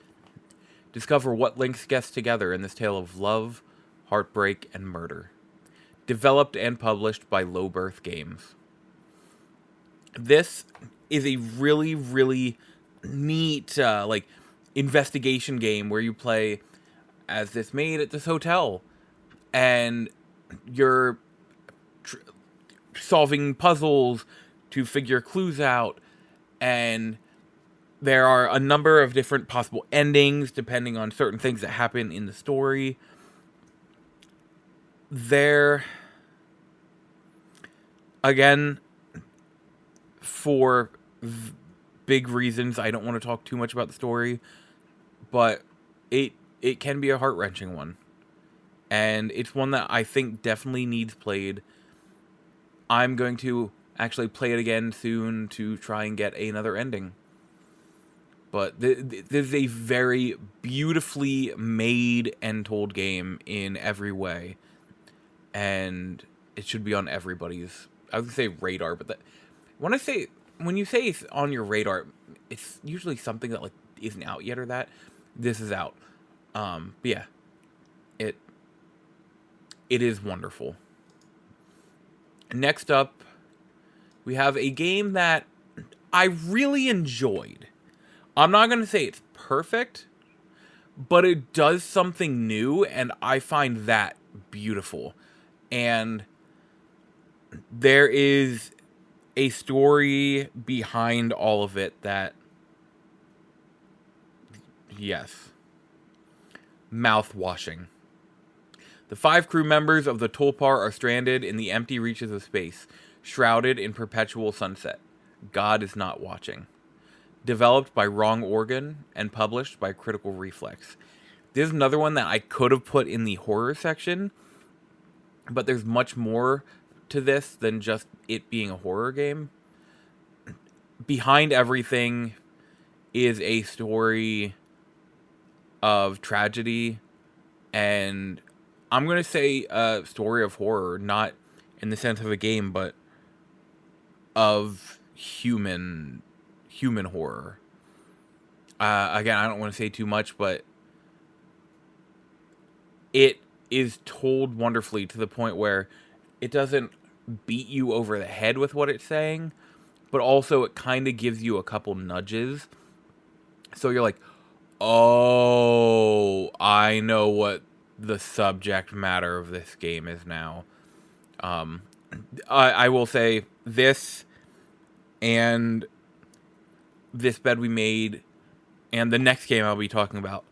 Discover what links guests together in this tale of love, heartbreak, and murder. Developed and published by Low Birth Games. This is a really, really neat, investigation game where you play as this maid at this hotel, and you're solving puzzles to figure clues out, and there are a number of different possible endings depending on certain things that happen in the story. There, again, for big reasons, I don't want to talk too much about the story, but it can be a heart-wrenching one. And it's one that I think definitely needs played. I'm going to actually play it again soon to try and get another ending. But this is a very beautifully made and told game in every way. And it should be on everybody's, I was going to say radar, but when you say it's on your radar, it's usually something that isn't out yet or that. This is out. But yeah, it is wonderful. Next up, we have a game that I really enjoyed. I'm not going to say it's perfect, but it does something new, and I find that beautiful. And there is a story behind all of it that, yes, mouth-washing. The 5 crew members of the Tulpar are stranded in the empty reaches of space, shrouded in perpetual sunset. God is not watching. Developed by Wrong Organ and published by Critical Reflex. This is another one that I could have put in the horror section, but there's much more to this than just it being a horror game. Behind everything is a story of tragedy, and I'm going to say a story of horror, not in the sense of a game, but of human horror. Again, I don't want to say too much, but it is told wonderfully to the point where it doesn't beat you over the head with what it's saying, but also it kind of gives you a couple nudges. So you're like, oh, I know what the subject matter of this game is now. I will say this and This Bed We Made and the next game I'll be talking about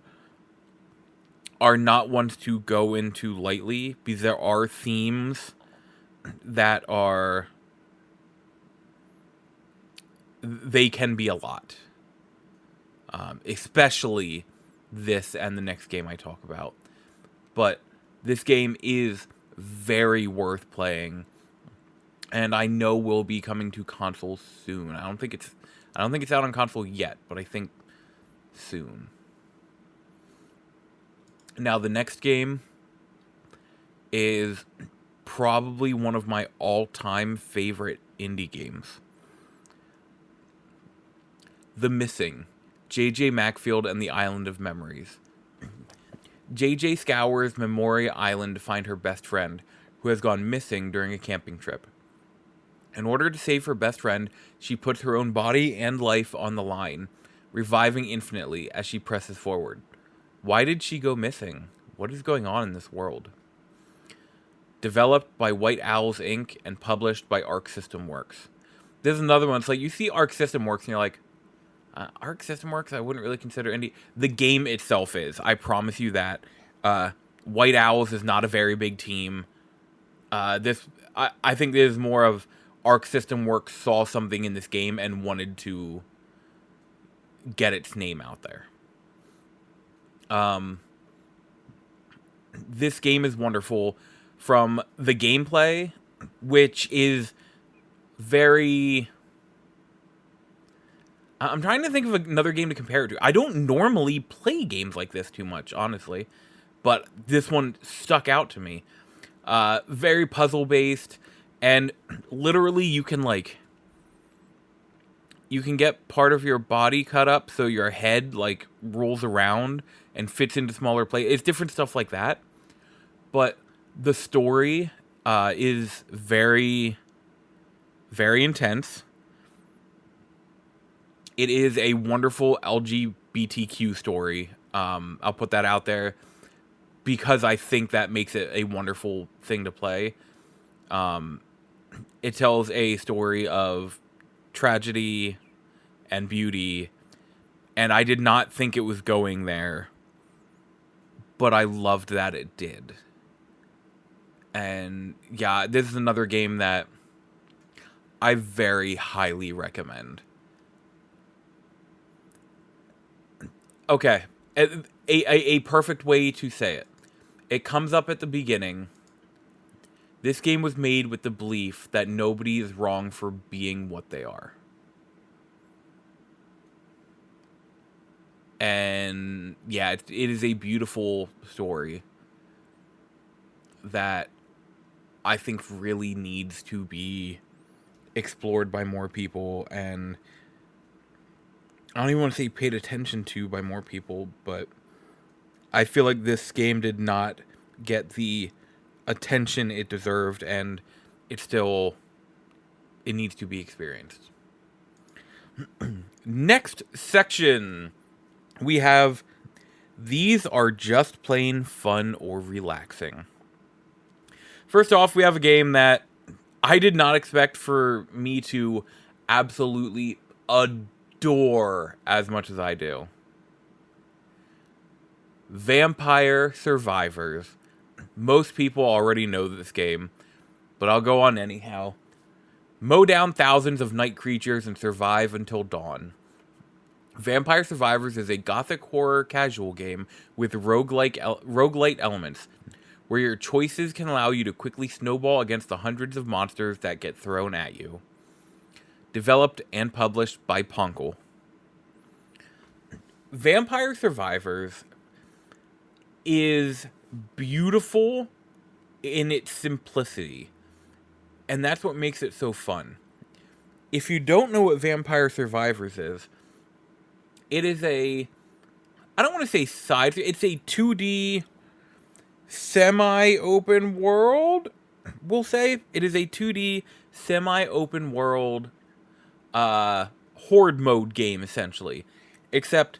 are not ones to go into lightly, because there are themes that they can be a lot. Especially this and the next game I talk about. But this game is very worth playing, and I know will be coming to consoles soon. I don't think it's out on console yet, but I think soon. Now, the next game is probably one of my all-time favorite indie games. The Missing, J.J. Macfield and the Island of Memories. J.J. scours Memoria Island to find her best friend, who has gone missing during a camping trip. In order to save her best friend, she puts her own body and life on the line, reviving infinitely as she presses forward. Why did she go missing? What is going on in this world? Developed by White Owls Inc. and published by Arc System Works. This is another one. It's like you see Arc System Works and you're like, Arc System Works, I wouldn't really consider indie. The game itself is. I promise you that. White Owls is not a very big team. I think this is more of Arc System Works saw something in this game and wanted to get its name out there. This game is wonderful from the gameplay, which is very... I'm trying to think of another game to compare it to. I don't normally play games like this too much, honestly, but this one stuck out to me. Very puzzle-based, and literally you can, You can get part of your body cut up so your head like rolls around and fits into smaller places. It's different stuff like that. But the story is very, very intense. It is a wonderful LGBTQ story. I'll put that out there because I think that makes it a wonderful thing to play. It tells a story of tragedy and beauty, and I did not think it was going there, but I loved that it did. And yeah, this is another game that I very highly recommend. Okay, a perfect way to say it. It comes up at the beginning. This game was made with the belief that nobody is wrong for being what they are. And yeah, it is a beautiful story that I think really needs to be explored by more people, and I don't even want to say paid attention to by more people, but I feel like this game did not get the attention it deserved, and it needs to be experienced. Next section, we have these are just plain fun or relaxing. First off, we have a game that I did not expect for me to absolutely adore as much as I do. Vampire Survivors. Most people already know this game, but I'll go on anyhow. Mow down thousands of night creatures and survive until dawn. Vampire Survivors is a gothic horror casual game with roguelite elements, where your choices can allow you to quickly snowball against the hundreds of monsters that get thrown at you. Developed and published by Ponkel. Vampire Survivors is beautiful in its simplicity, and that's what makes it so fun. If you don't know what Vampire Survivors is, it is I don't want to say it's a 2D semi-open world, we'll say. It is a 2D semi-open world horde mode game, essentially. Except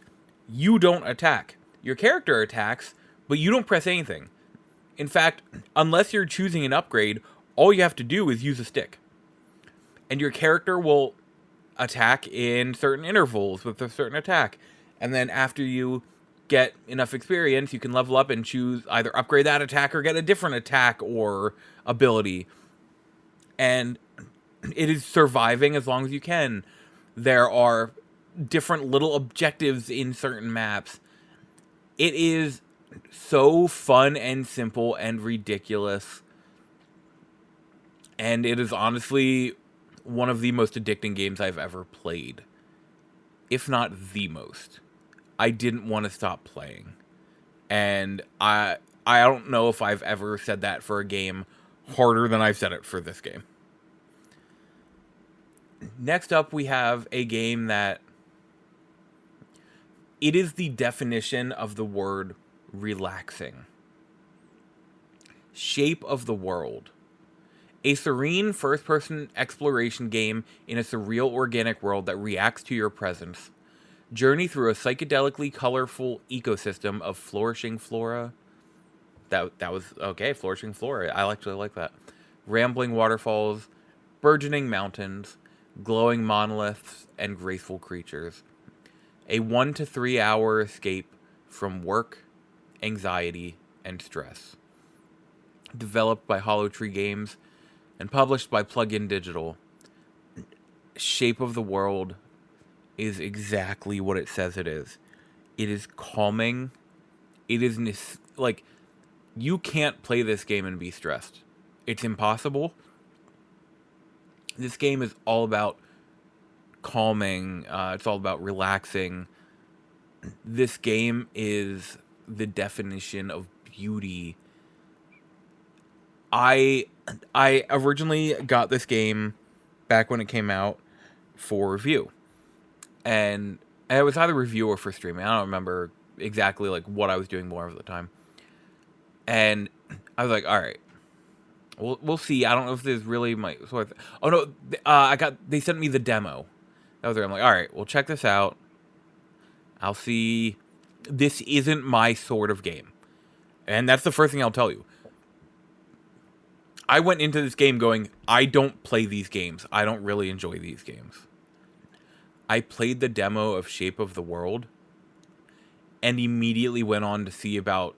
you don't attack. Your character attacks, but you don't press anything. In fact, unless you're choosing an upgrade, all you have to do is use a stick. And your character will attack in certain intervals with a certain attack. And then after you get enough experience, you can level up and choose either upgrade that attack or get a different attack or ability. And it is surviving as long as you can. There are different little objectives in certain maps. It is so fun and simple and ridiculous. And it is honestly one of the most addicting games I've ever played. If not the most. I didn't want to stop playing. And I don't know if I've ever said that for a game harder than I've said it for this game. Next up, we have a game that it is the definition of the word relaxing. Shape of the World. A serene first-person exploration game in a surreal organic world that reacts to your presence. Journey through a psychedelically colorful ecosystem of flourishing flora. That was okay, flourishing flora. I actually like that. Rambling waterfalls, burgeoning mountains, glowing monoliths, and graceful creatures. A 1 to 3 hour escape from work, anxiety, and stress. Developed by Hollow Tree Games and published by Plug-in Digital. Shape of the World is exactly what it says it is. It is calming. It is like, you can't play this game and be stressed. It's impossible. This game is all about calming. It's all about relaxing. This game is the definition of beauty. I originally got this game back when it came out for review. and it was either review or for streaming. I don't remember exactly like what I was doing more of the time. And I was like, all right, we'll see. I don't know if this is really my sort of. Oh no, they sent me the demo. That was there. I'm like, all right, well check this out. I'll see. This isn't my sort of game, and that's the first thing I'll tell you. I went into this game going, I don't play these games. I don't really enjoy these games. I played the demo of Shape of the World and immediately went on to see about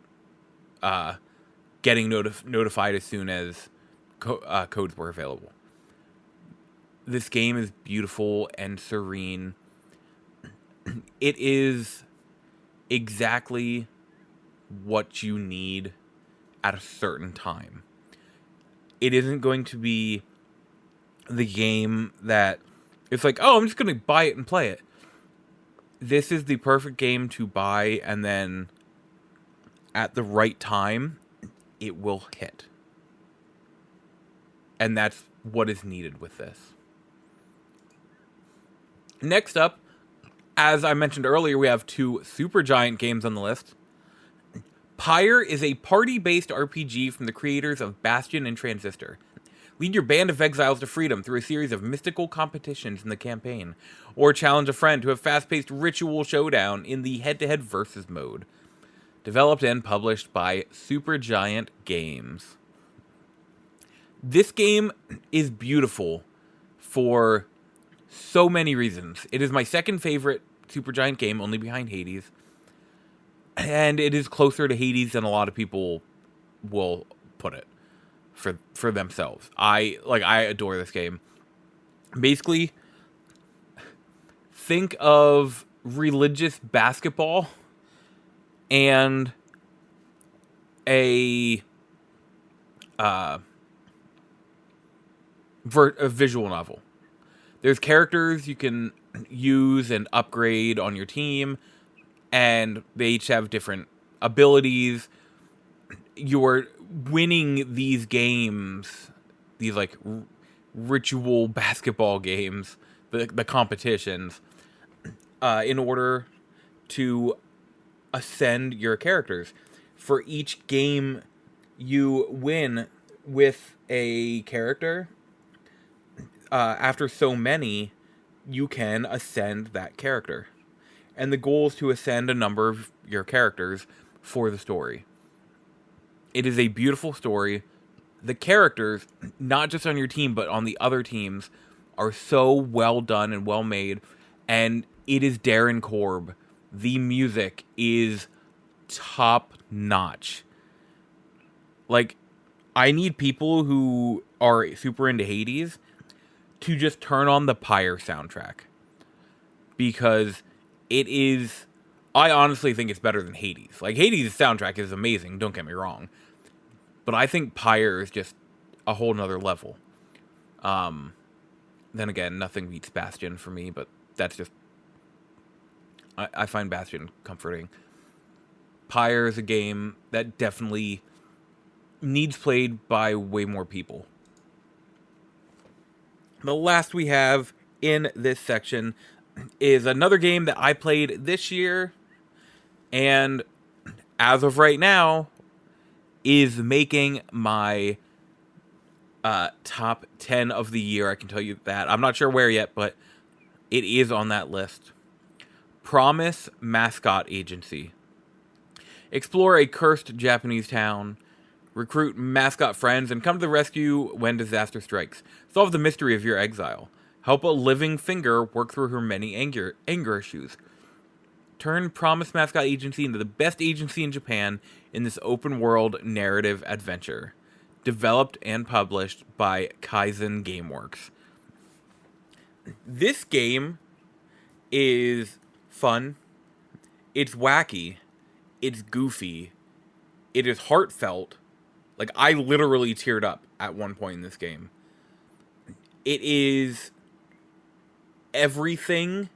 getting notified as soon as codes were available. This game is beautiful and serene. It is exactly what you need at a certain time. It isn't going to be the game that it's like, oh, I'm just going to buy it and play it. This is the perfect game to buy, and then at the right time, it will hit. And that's what is needed with this. Next up, as I mentioned earlier, we have 2 Supergiant games on the list. Pyre is a party-based RPG from the creators of Bastion and Transistor. Lead your band of exiles to freedom through a series of mystical competitions in the campaign, or challenge a friend to a fast-paced ritual showdown in the head-to-head versus mode. Developed and published by Supergiant Games. This game is beautiful for so many reasons. It is my second favorite Supergiant game, only behind Hades. And it is closer to Hades than a lot of people will put it for themselves. I adore this game. Basically, think of religious basketball and a visual novel. There's characters you can use and upgrade on your team, and they each have different abilities. You're winning these games, these like ritual basketball games, the competitions, in order to ascend your characters. For each game you win with a character, after so many, you can ascend that character. And the goal is to ascend a number of your characters for the story. It is a beautiful story. The characters, not just on your team, but on the other teams, are so well done and well made. And it is Darren Korb. The music is top notch. Like, I need people who are super into Hades to just turn on the Pyre soundtrack. Because it is, I honestly think it's better than Hades. Like, Hades' soundtrack is amazing, don't get me wrong. But I think Pyre is just a whole nother level. Then again, nothing beats Bastion for me, but that's just, I find Bastion comforting. Pyre is a game that definitely needs played by way more people. The last we have in this section is another game that I played this year, and as of right now, is making my top 10 of the year. I can tell you that. I'm not sure where yet, but it is on that list. Promise Mascot Agency. Explore a cursed Japanese town, recruit mascot friends, and come to the rescue when disaster strikes. Solve the mystery of your exile. Help a living finger work through her many anger issues. Turn Promise Mascot Agency into the best agency in Japan in this open-world narrative adventure. Developed and published by Kaizen Gameworks. This game is fun. It's wacky. It's goofy. It is heartfelt. Like, I literally teared up at one point in this game. It is everything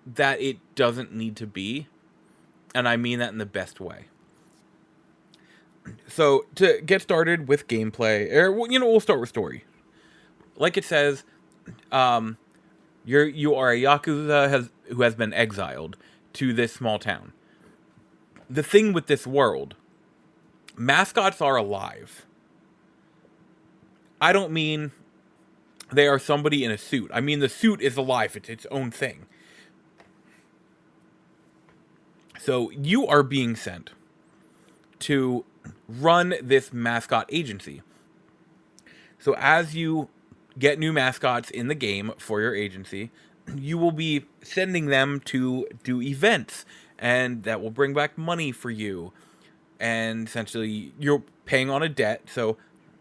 that it doesn't need to be, and I mean that in the best way. So, to get started with gameplay, we'll start with story. Like it says, You are a Yakuza who has been exiled to this small town. The thing with this world, mascots are alive. I don't mean they are somebody in a suit. I mean the suit is alive. It's its own thing. So you are being sent to run this mascot agency. So as you get new mascots in the game for your agency, you will be sending them to do events, and that will bring back money for you. And essentially, you're paying on a debt, so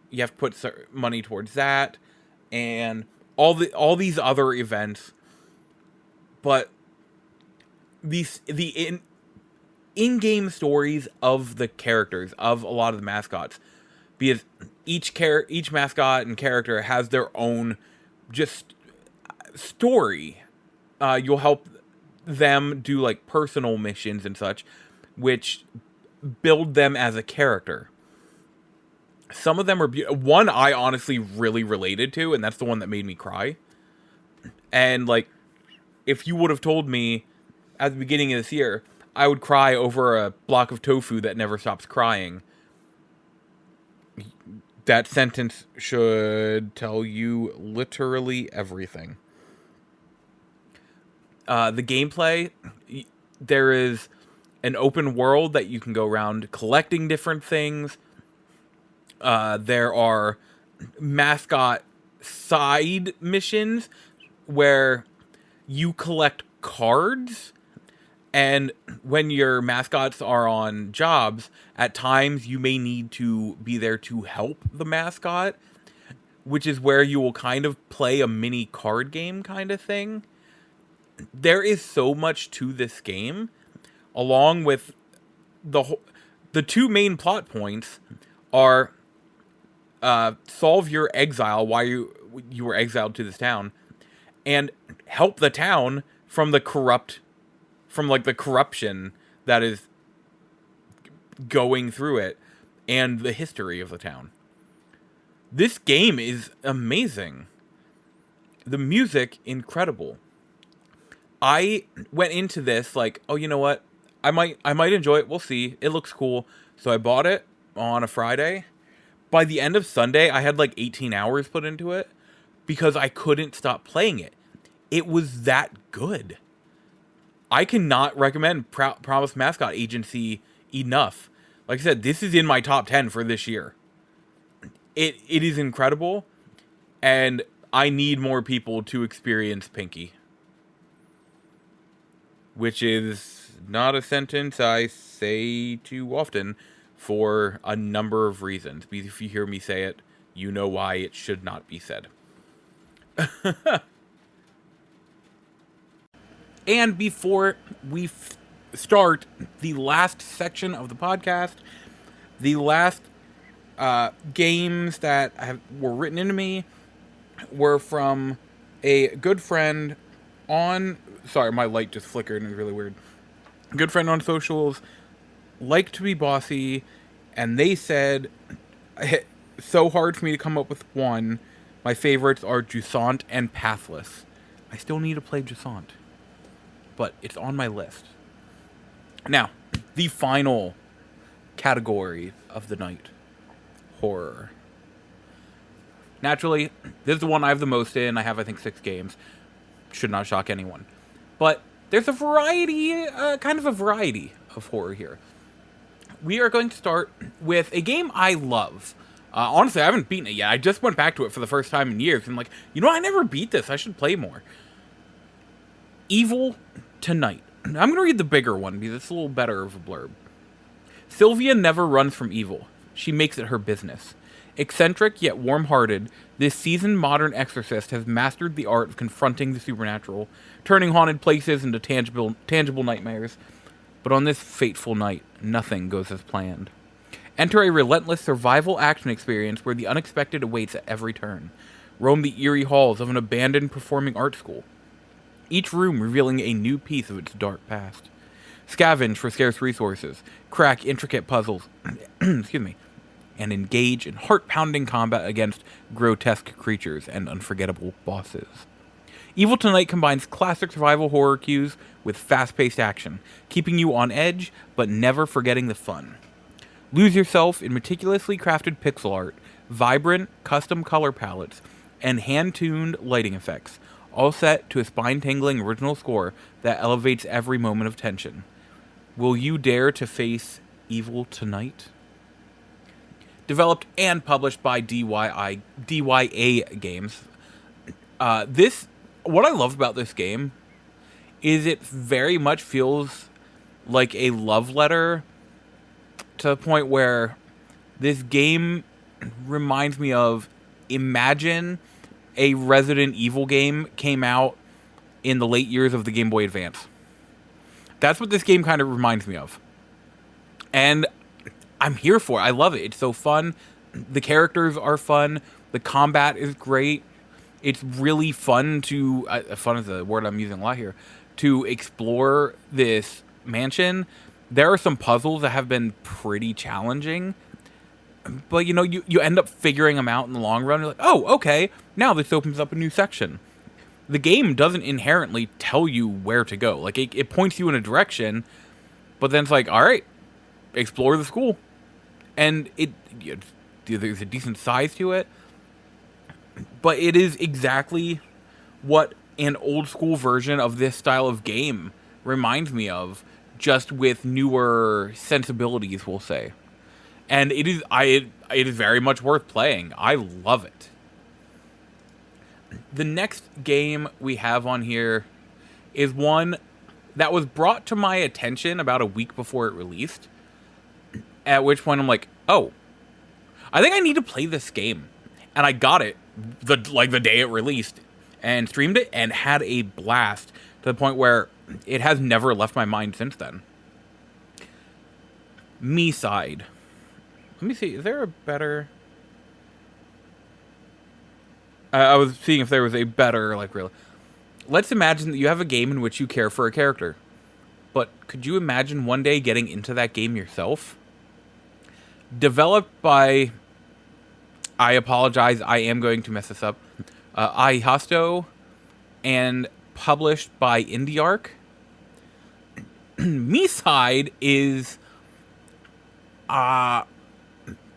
you have to put money towards that, and all these other events. But the in-game stories of the characters, of a lot of the mascots, because each mascot and character has their own just story. You'll help them do like personal missions and such, which build them as a character. Some of them are one I honestly really related to, and that's the one that made me cry. And like, if you would have told me at the beginning of this year I would cry over a block of tofu that never stops crying, that sentence should tell you literally everything. The gameplay, there is an open world that you can go around collecting different things. There are mascot side missions where you collect cards, and when your mascots are on jobs, at times you may need to be there to help the mascot, which is where you will kind of play a mini card game kind of thing. There is so much to this game, along with the two main plot points are solve your exile, why you were exiled to this town, and help the town from the corruption that is going through it, and the history of the town. This game is amazing. The music, incredible. I went into this like, oh, you know what? I might enjoy it. We'll see. It looks cool. So I bought it on a Friday. By the end of Sunday, I had like 18 hours put into it because I couldn't stop playing it. It was that good. I cannot recommend Promise Mascot Agency enough. Like I said, this is in my top 10 for this year. It is incredible, and I need more people to experience Pinky. Which is not a sentence I say too often for a number of reasons. Because if you hear me say it, you know why it should not be said. And before we start the last section of the podcast, the last games that were written into me were from a good friend on... Sorry, my light just flickered and it was really weird. Good friend on socials, like to be bossy, and they said, so hard for me to come up with one. My favorites are Jusant and Pathless. I still need to play Jusant, but it's on my list. Now, the final category of the night, horror. Naturally, this is the one I have the most in. I have, I think, 6 games. Should not shock anyone. But there's a variety, kind of a variety of horror here. We are going to start with a game I love. Honestly, I haven't beaten it yet. I just went back to it for the first time in years. And like, you know, I never beat this. I should play more. Evil Tonight. I'm going to read the bigger one because it's a little better of a blurb. Sylvia never runs from evil. She makes it her business. Eccentric yet warm-hearted, this seasoned modern exorcist has mastered the art of confronting the supernatural, turning haunted places into tangible nightmares. But on this fateful night, nothing goes as planned. Enter a relentless survival action experience where the unexpected awaits at every turn. Roam the eerie halls of an abandoned performing arts school, each room revealing a new piece of its dark past. Scavenge for scarce resources, crack intricate puzzles, excuse me, and engage in heart-pounding combat against grotesque creatures and unforgettable bosses. Evil Tonight combines classic survival horror cues with fast-paced action, keeping you on edge but never forgetting the fun. Lose yourself in meticulously crafted pixel art, vibrant, custom color palettes, and hand-tuned lighting effects, all set to a spine-tingling original score that elevates every moment of tension. Will you dare to face Evil Tonight? Developed and published by DYA Games. What I love about this game is it very much feels like a love letter, to the point where this game reminds me of, imagine a Resident Evil game came out in the late years of the Game Boy Advance. That's what this game kind of reminds me of. And I'm here for it. I love it. It's so fun. The characters are fun. The combat is great. It's really fun to... fun is a word I'm using a lot here. To explore this mansion. There are some puzzles that have been pretty challenging. But, you end up figuring them out in the long run. You're like, oh, okay. Now this opens up a new section. The game doesn't inherently tell you where to go. Like, it points you in a direction. But then it's like, all right, explore the school. And there's a decent size to it. But it is exactly what an old school version of this style of game reminds me of, just with newer sensibilities, we'll say. And it is very much worth playing. I love it. The next game we have on here is one that was brought to my attention about a week before it released. At which point I'm like, oh, I think I need to play this game. And I got it the day it released and streamed it and had a blast, to the point where it has never left my mind since then. Me-Side. Let me see, is there a better... I was seeing if there was a better, real... Let's imagine that you have a game in which you care for a character. But could you imagine one day getting into that game yourself? Developed by... I apologize, I am going to mess this up. iHosto, and published by IndieArc. Me-Side is...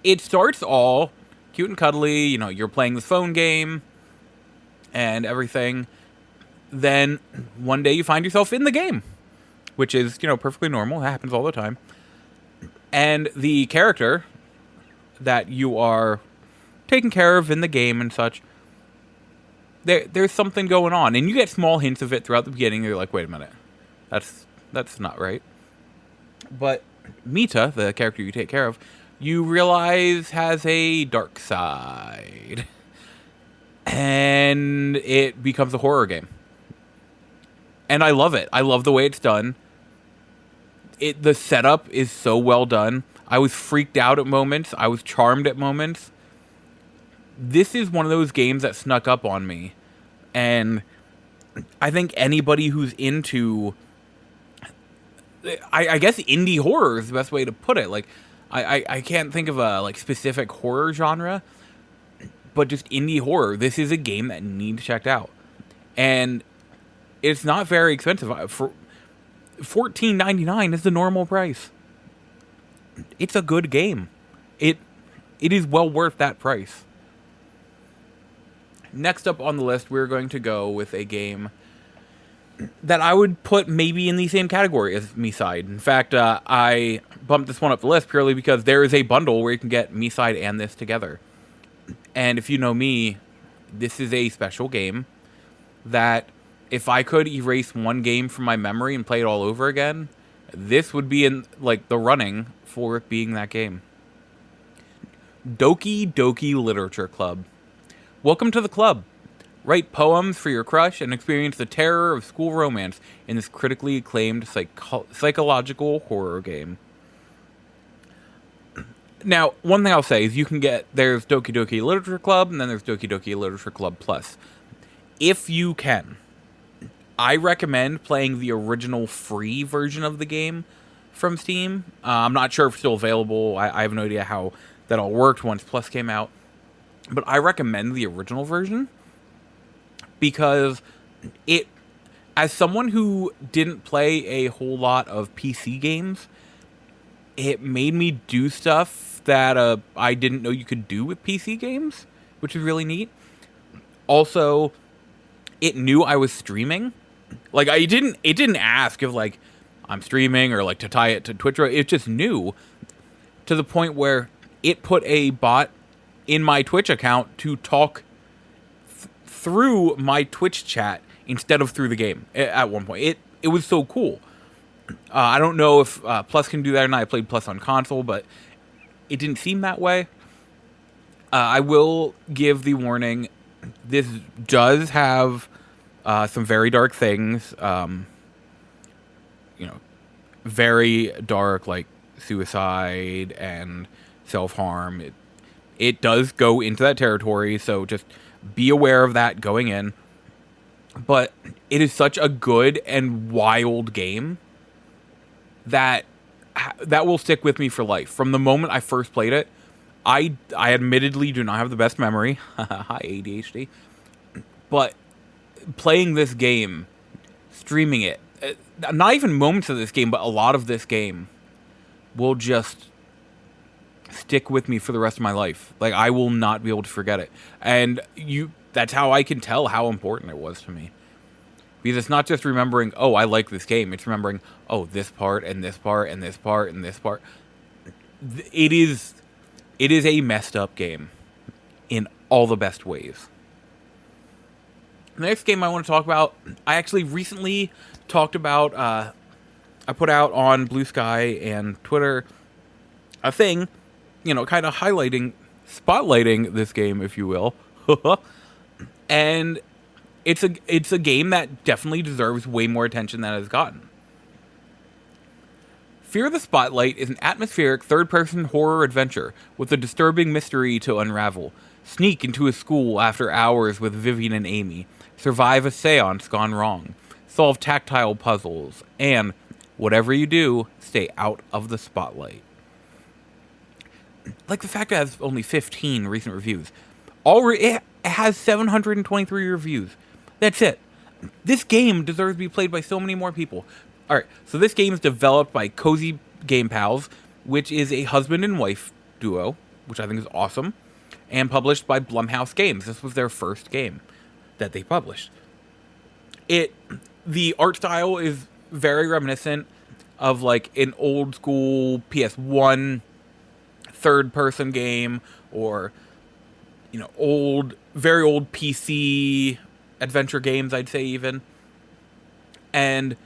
it starts all cute and cuddly, you're playing this phone game and everything. Then one day you find yourself in the game, which is, perfectly normal. It happens all the time. And the character that you are taking care of in the game and such, there's something going on. And you get small hints of it throughout the beginning. You're like, wait a minute. That's not right. But Mita, the character you take care of, you realize has a dark side. And it becomes a horror game. And I love it. I love the way it's done. The setup is so well done. I was freaked out at moments. I was charmed at moments. This is one of those games that snuck up on me. And I think anybody who's into... I guess indie horror is the best way to put it. I can't think of a specific horror genre, but just indie horror. This is a game that needs checked out, and it's not very expensive. For $14.99 is the normal price. It's a good game. It is well worth that price. Next up on the list, we're going to go with a game that I would put maybe in the same category as Me-Side. In fact, I bumped this one up the list purely because there is a bundle where you can get Me-Side and this together. And if you know me, this is a special game that if I could erase one game from my memory and play it all over again, this would be in the running for it being that game. Doki Doki Literature Club. Welcome to the club. Write poems for your crush and experience the terror of school romance in this critically acclaimed psychological horror game. Now, one thing I'll say is there's Doki Doki Literature Club, and then there's Doki Doki Literature Club Plus. If you can, I recommend playing the original free version of the game from Steam. I'm not sure if it's still available. I have no idea how that all worked once Plus came out. But I recommend the original version, because it, as someone who didn't play a whole lot of PC games, it made me do stuff that I didn't know you could do with PC games, which is really neat. Also, it knew I was streaming. Like, it didn't ask if, like, I'm streaming or, like, to tie it to Twitch. It just knew, to the point where it put a bot in my Twitch account to talk through my Twitch chat instead of through the game at one point. It was so cool. I don't know if Plus can do that or not. I played Plus on console, but it didn't seem that way. I will give the warning. This does have some very dark things. Very dark, like suicide and self-harm. It does go into that territory, so just be aware of that going in. But it is such a good and wild game that will stick with me for life. From the moment I first played it, I admittedly do not have the best memory. Hi, ADHD. But playing this game, streaming it, not even moments of this game, but a lot of this game will just stick with me for the rest of my life. Like, I will not be able to forget it. And that's how I can tell how important it was to me. Because it's not just remembering, oh, I like this game. It's remembering, oh, this part, and this part, and this part, and this part. It is a messed up game in all the best ways. The next game I want to talk about, I actually recently talked about, I put out on Blue Sky and Twitter a thing, kind of spotlighting this game, if you will. And it's a game that definitely deserves way more attention than it has gotten. Fear the Spotlight is an atmospheric third-person horror adventure with a disturbing mystery to unravel. Sneak into a school after hours with Vivian and Amy. Survive a seance gone wrong. Solve tactile puzzles. And, whatever you do, stay out of the spotlight. Like the fact that it has only 15 recent reviews. It has 723 reviews. That's it. This game deserves to be played by so many more people. Alright, so this game is developed by Cozy Game Pals, which is a husband and wife duo, which I think is awesome, and published by Blumhouse Games. This was their first game that they published. The art style is very reminiscent of like an old school PS1 third-person game, or very old PC adventure games, I'd say even. And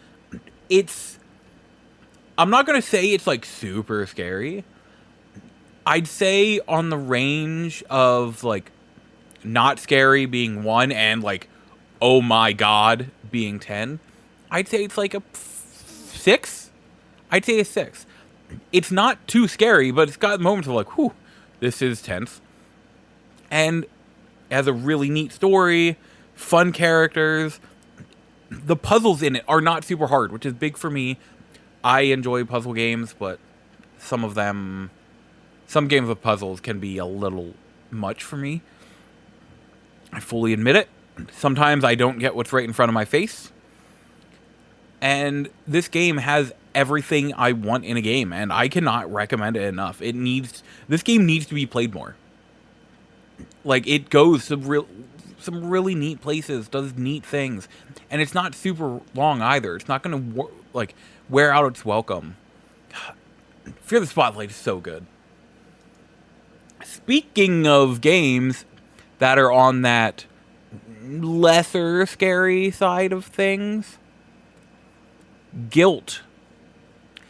I'm not going to say it's like super scary. I'd say on the range of like not scary being 1 and like oh my god being 10. I'd say it's like a 6. I'd say a 6. It's not too scary, but it's got moments of like, whew, this is tense. And it has a really neat story, fun characters. The puzzles in it are not super hard, which is big for me. I enjoy puzzle games, but some games with puzzles can be a little much for me. I fully admit it. Sometimes I don't get what's right in front of my face. And this game has everything I want in a game, and I cannot recommend it enough. This game needs to be played more. Like, it goes to some really neat places, does neat things, and it's not super long either. It's not going to wear out its welcome. Fear the Spotlight is so good. Speaking of games that are on that lesser scary side of things, Guilt.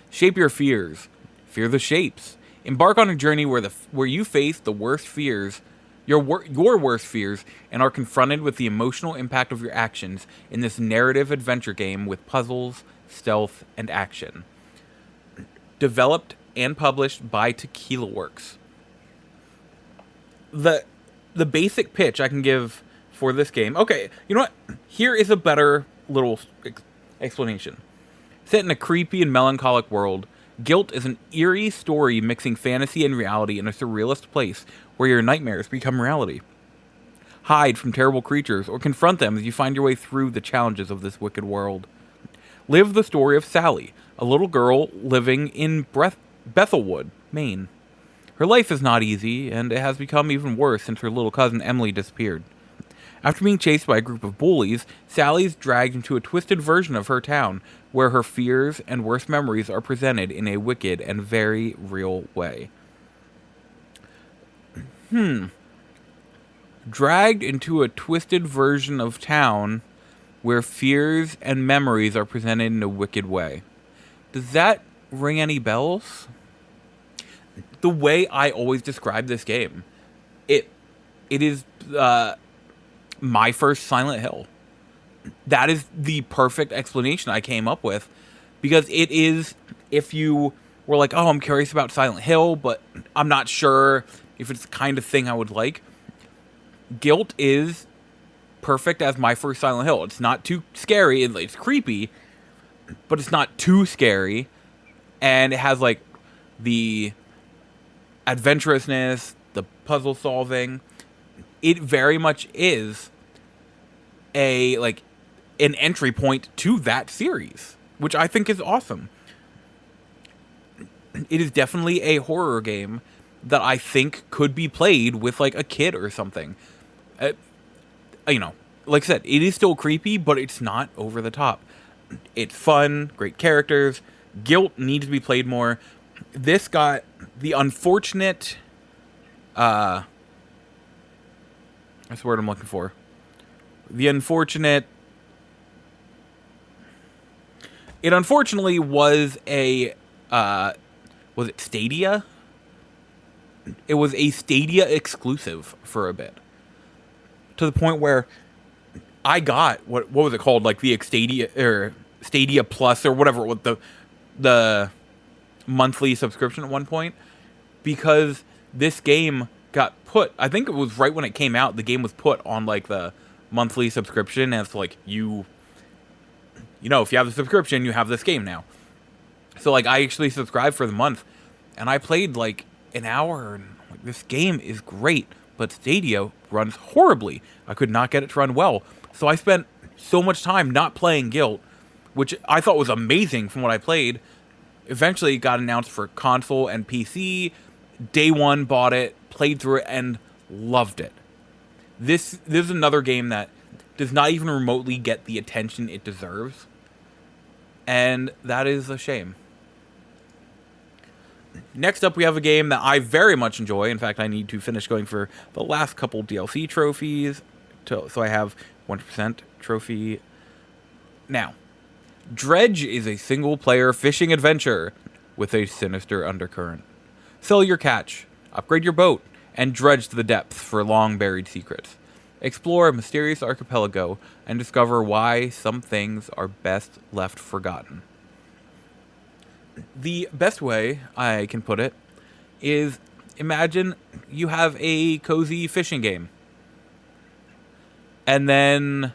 Shape your fears. Fear the shapes. Embark on a journey where you face the worst fears, your worst fears, and are confronted with the emotional impact of your actions in this narrative adventure game with puzzles, stealth, and action. Developed and published by Tequila Works. The basic pitch I can give for this game. Okay, you know what? Here is a better little explanation. Set in a creepy and melancholic world, Guilt is an eerie story mixing fantasy and reality in a surrealist place where your nightmares become reality. hide from terrible creatures, or confront them as you find your way through the challenges of this wicked world. Live the story of Sally, a little girl living in Bethelwood, Maine. Her life is not easy, and it has become even worse since her little cousin Emily disappeared. After being chased by a group of bullies, Sally is dragged into a twisted version of her town, where her fears and worst memories are presented in a wicked and very real way. Dragged into a twisted version of town where fears and memories are presented in a wicked way. Does that ring any bells? The way I always describe this game, it is my first Silent Hill. That is the perfect explanation I came up with, because it is, if you were like, oh, I'm curious about Silent Hill, but I'm not sure if it's the kind of thing I would like, Guilt is perfect as my first Silent Hill. It's not too scary. It's creepy, but it's not too scary. And it has, like, the adventurousness, the puzzle solving. It very much is an entry point to that series, which I think is awesome. It is definitely a horror game that I think could be played with, like, a kid or something. Like I said, it is still creepy, but it's not over the top. It's fun, great characters. Guilt needs to be played more. This got the unfortunate... that's the word I'm looking for. The unfortunate... It unfortunately was a... was it Stadia? It was a Stadia exclusive for a bit. To the point where I got, what was it called? Like the Stadia, or Stadia Plus, or whatever, with the monthly subscription at one point. Because this game got put, I think it was right when it came out, the game was put on, like, the monthly subscription. And it's like, if you have the subscription, you have this game now. So, like, I actually subscribed for the month. And I played, like, an hour, and like, this game is great. But Stadia runs horribly. I could not get it to run well. So I spent so much time not playing Guilt, which I thought was amazing from what I played. Eventually it got announced for console and PC. Day one, bought it, played through it, and loved it. This is another game that does not even remotely get the attention it deserves. And that is a shame. Next up, we have a game that I very much enjoy. In fact, I need to finish going for the last couple DLC trophies, so I have 100% trophy. Now, Dredge is a single-player fishing adventure with a sinister undercurrent. Sell your catch, upgrade your boat, and dredge to the depths for long-buried secrets. Explore a mysterious archipelago and discover why some things are best left forgotten. The best way I can put it is, imagine you have a cozy fishing game. And then...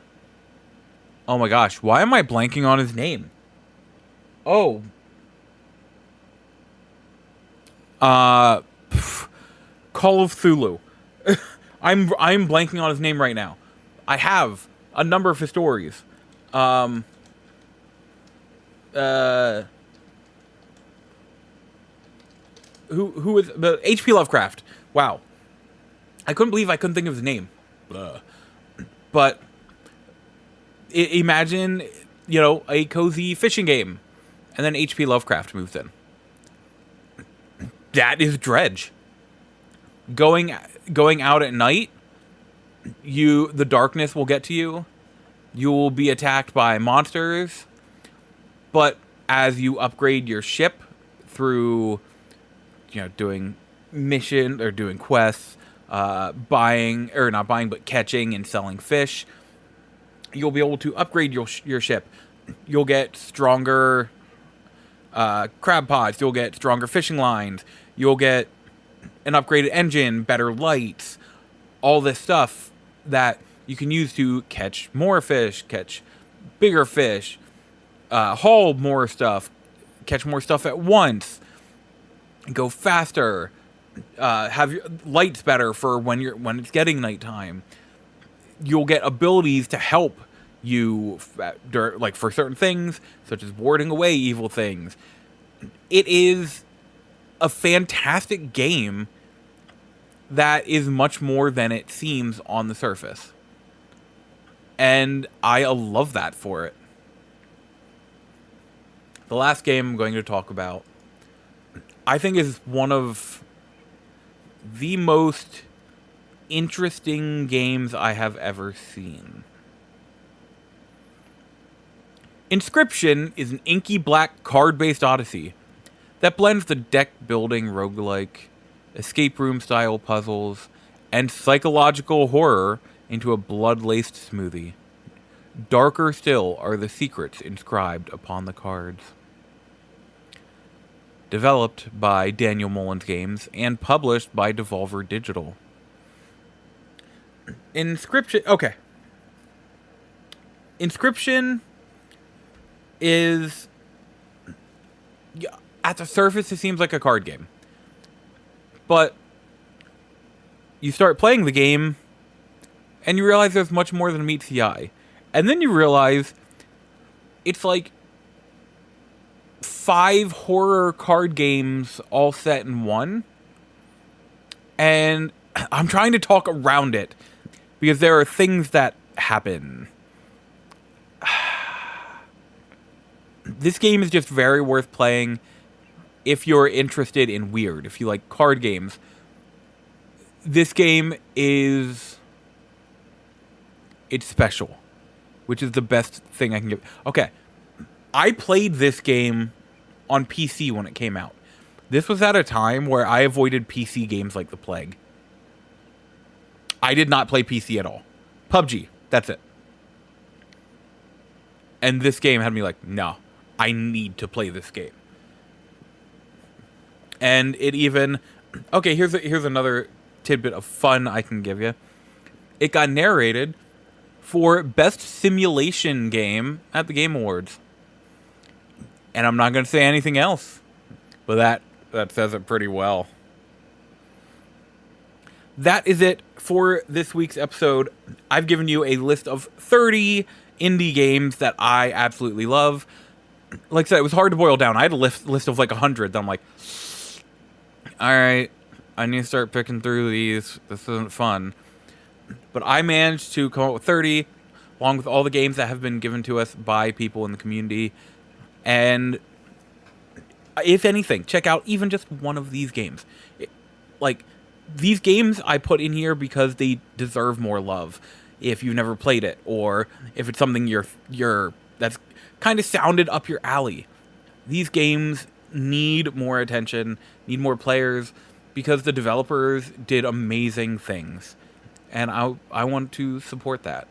oh my gosh, why am I blanking on his name? Oh. Call of Cthulhu. I'm blanking on his name right now. I have a number of his stories. Who is the H.P. Lovecraft? Wow, I couldn't believe I couldn't think of his name. But imagine, a cozy fishing game, and then H.P. Lovecraft moves in. That is Dredge. Going out at night, the darkness will get to you. You will be attacked by monsters, but as you upgrade your ship through, doing mission or doing quests, not buying, but catching and selling fish, you'll be able to upgrade your ship. You'll get stronger crab pods. You'll get stronger fishing lines. You'll get an upgraded engine, better lights, all this stuff that you can use to catch more fish, catch bigger fish, haul more stuff, catch more stuff at once, go faster, have your lights better for when it's getting nighttime. you'll get abilities to help you, like for certain things, such as warding away evil things. It is a fantastic game that is much more than it seems on the surface. And I love that for it. The last game I'm going to talk about, I think, is one of the most interesting games I have ever seen. Inscription is an inky black card-based odyssey that blends the deck-building roguelike, escape room-style puzzles, and psychological horror into a blood-laced smoothie. Darker still are the secrets inscribed upon the cards. Developed by Daniel Mullins Games and published by Devolver Digital. Inscription is, at the surface, it seems like a card game. But you start playing the game, and you realize there's much more than meets the eye. And then you realize it's like 5 horror card games all set in one. And I'm trying to talk around it, because there are things that happen. This game is just very worth playing if you're interested in weird, if you like card games. This game it's special, which is the best thing I can give. Okay, I played this game on PC when it came out. This was at a time where I avoided PC games like the plague. I did not play PC at all. PUBG, that's it. And this game had me like, no, I need to play this game. And it even... Okay, here's another tidbit of fun I can give you. It got narrated for Best Simulation Game at the Game Awards. And I'm not going to say anything else. But that says it pretty well. That is it for this week's episode. I've given you a list of 30 indie games that I absolutely love. Like I said, it was hard to boil down. I had a list of like 100. Then I'm like, alright, I need to start picking through these. This isn't fun. But I managed to come up with 30, along with all the games that have been given to us by people in the community. And if anything, check out even just one of these games. These games I put in here because they deserve more love. If you've never played it, or if it's something that's kind of sounded up your alley. These games need more attention, need more players, because the developers did amazing things. And I want to support that.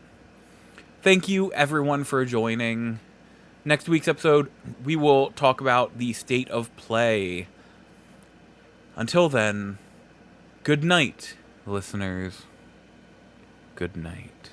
Thank you, everyone, for joining. Next week's episode, we will talk about the state of play. Until then, good night, listeners. Good night.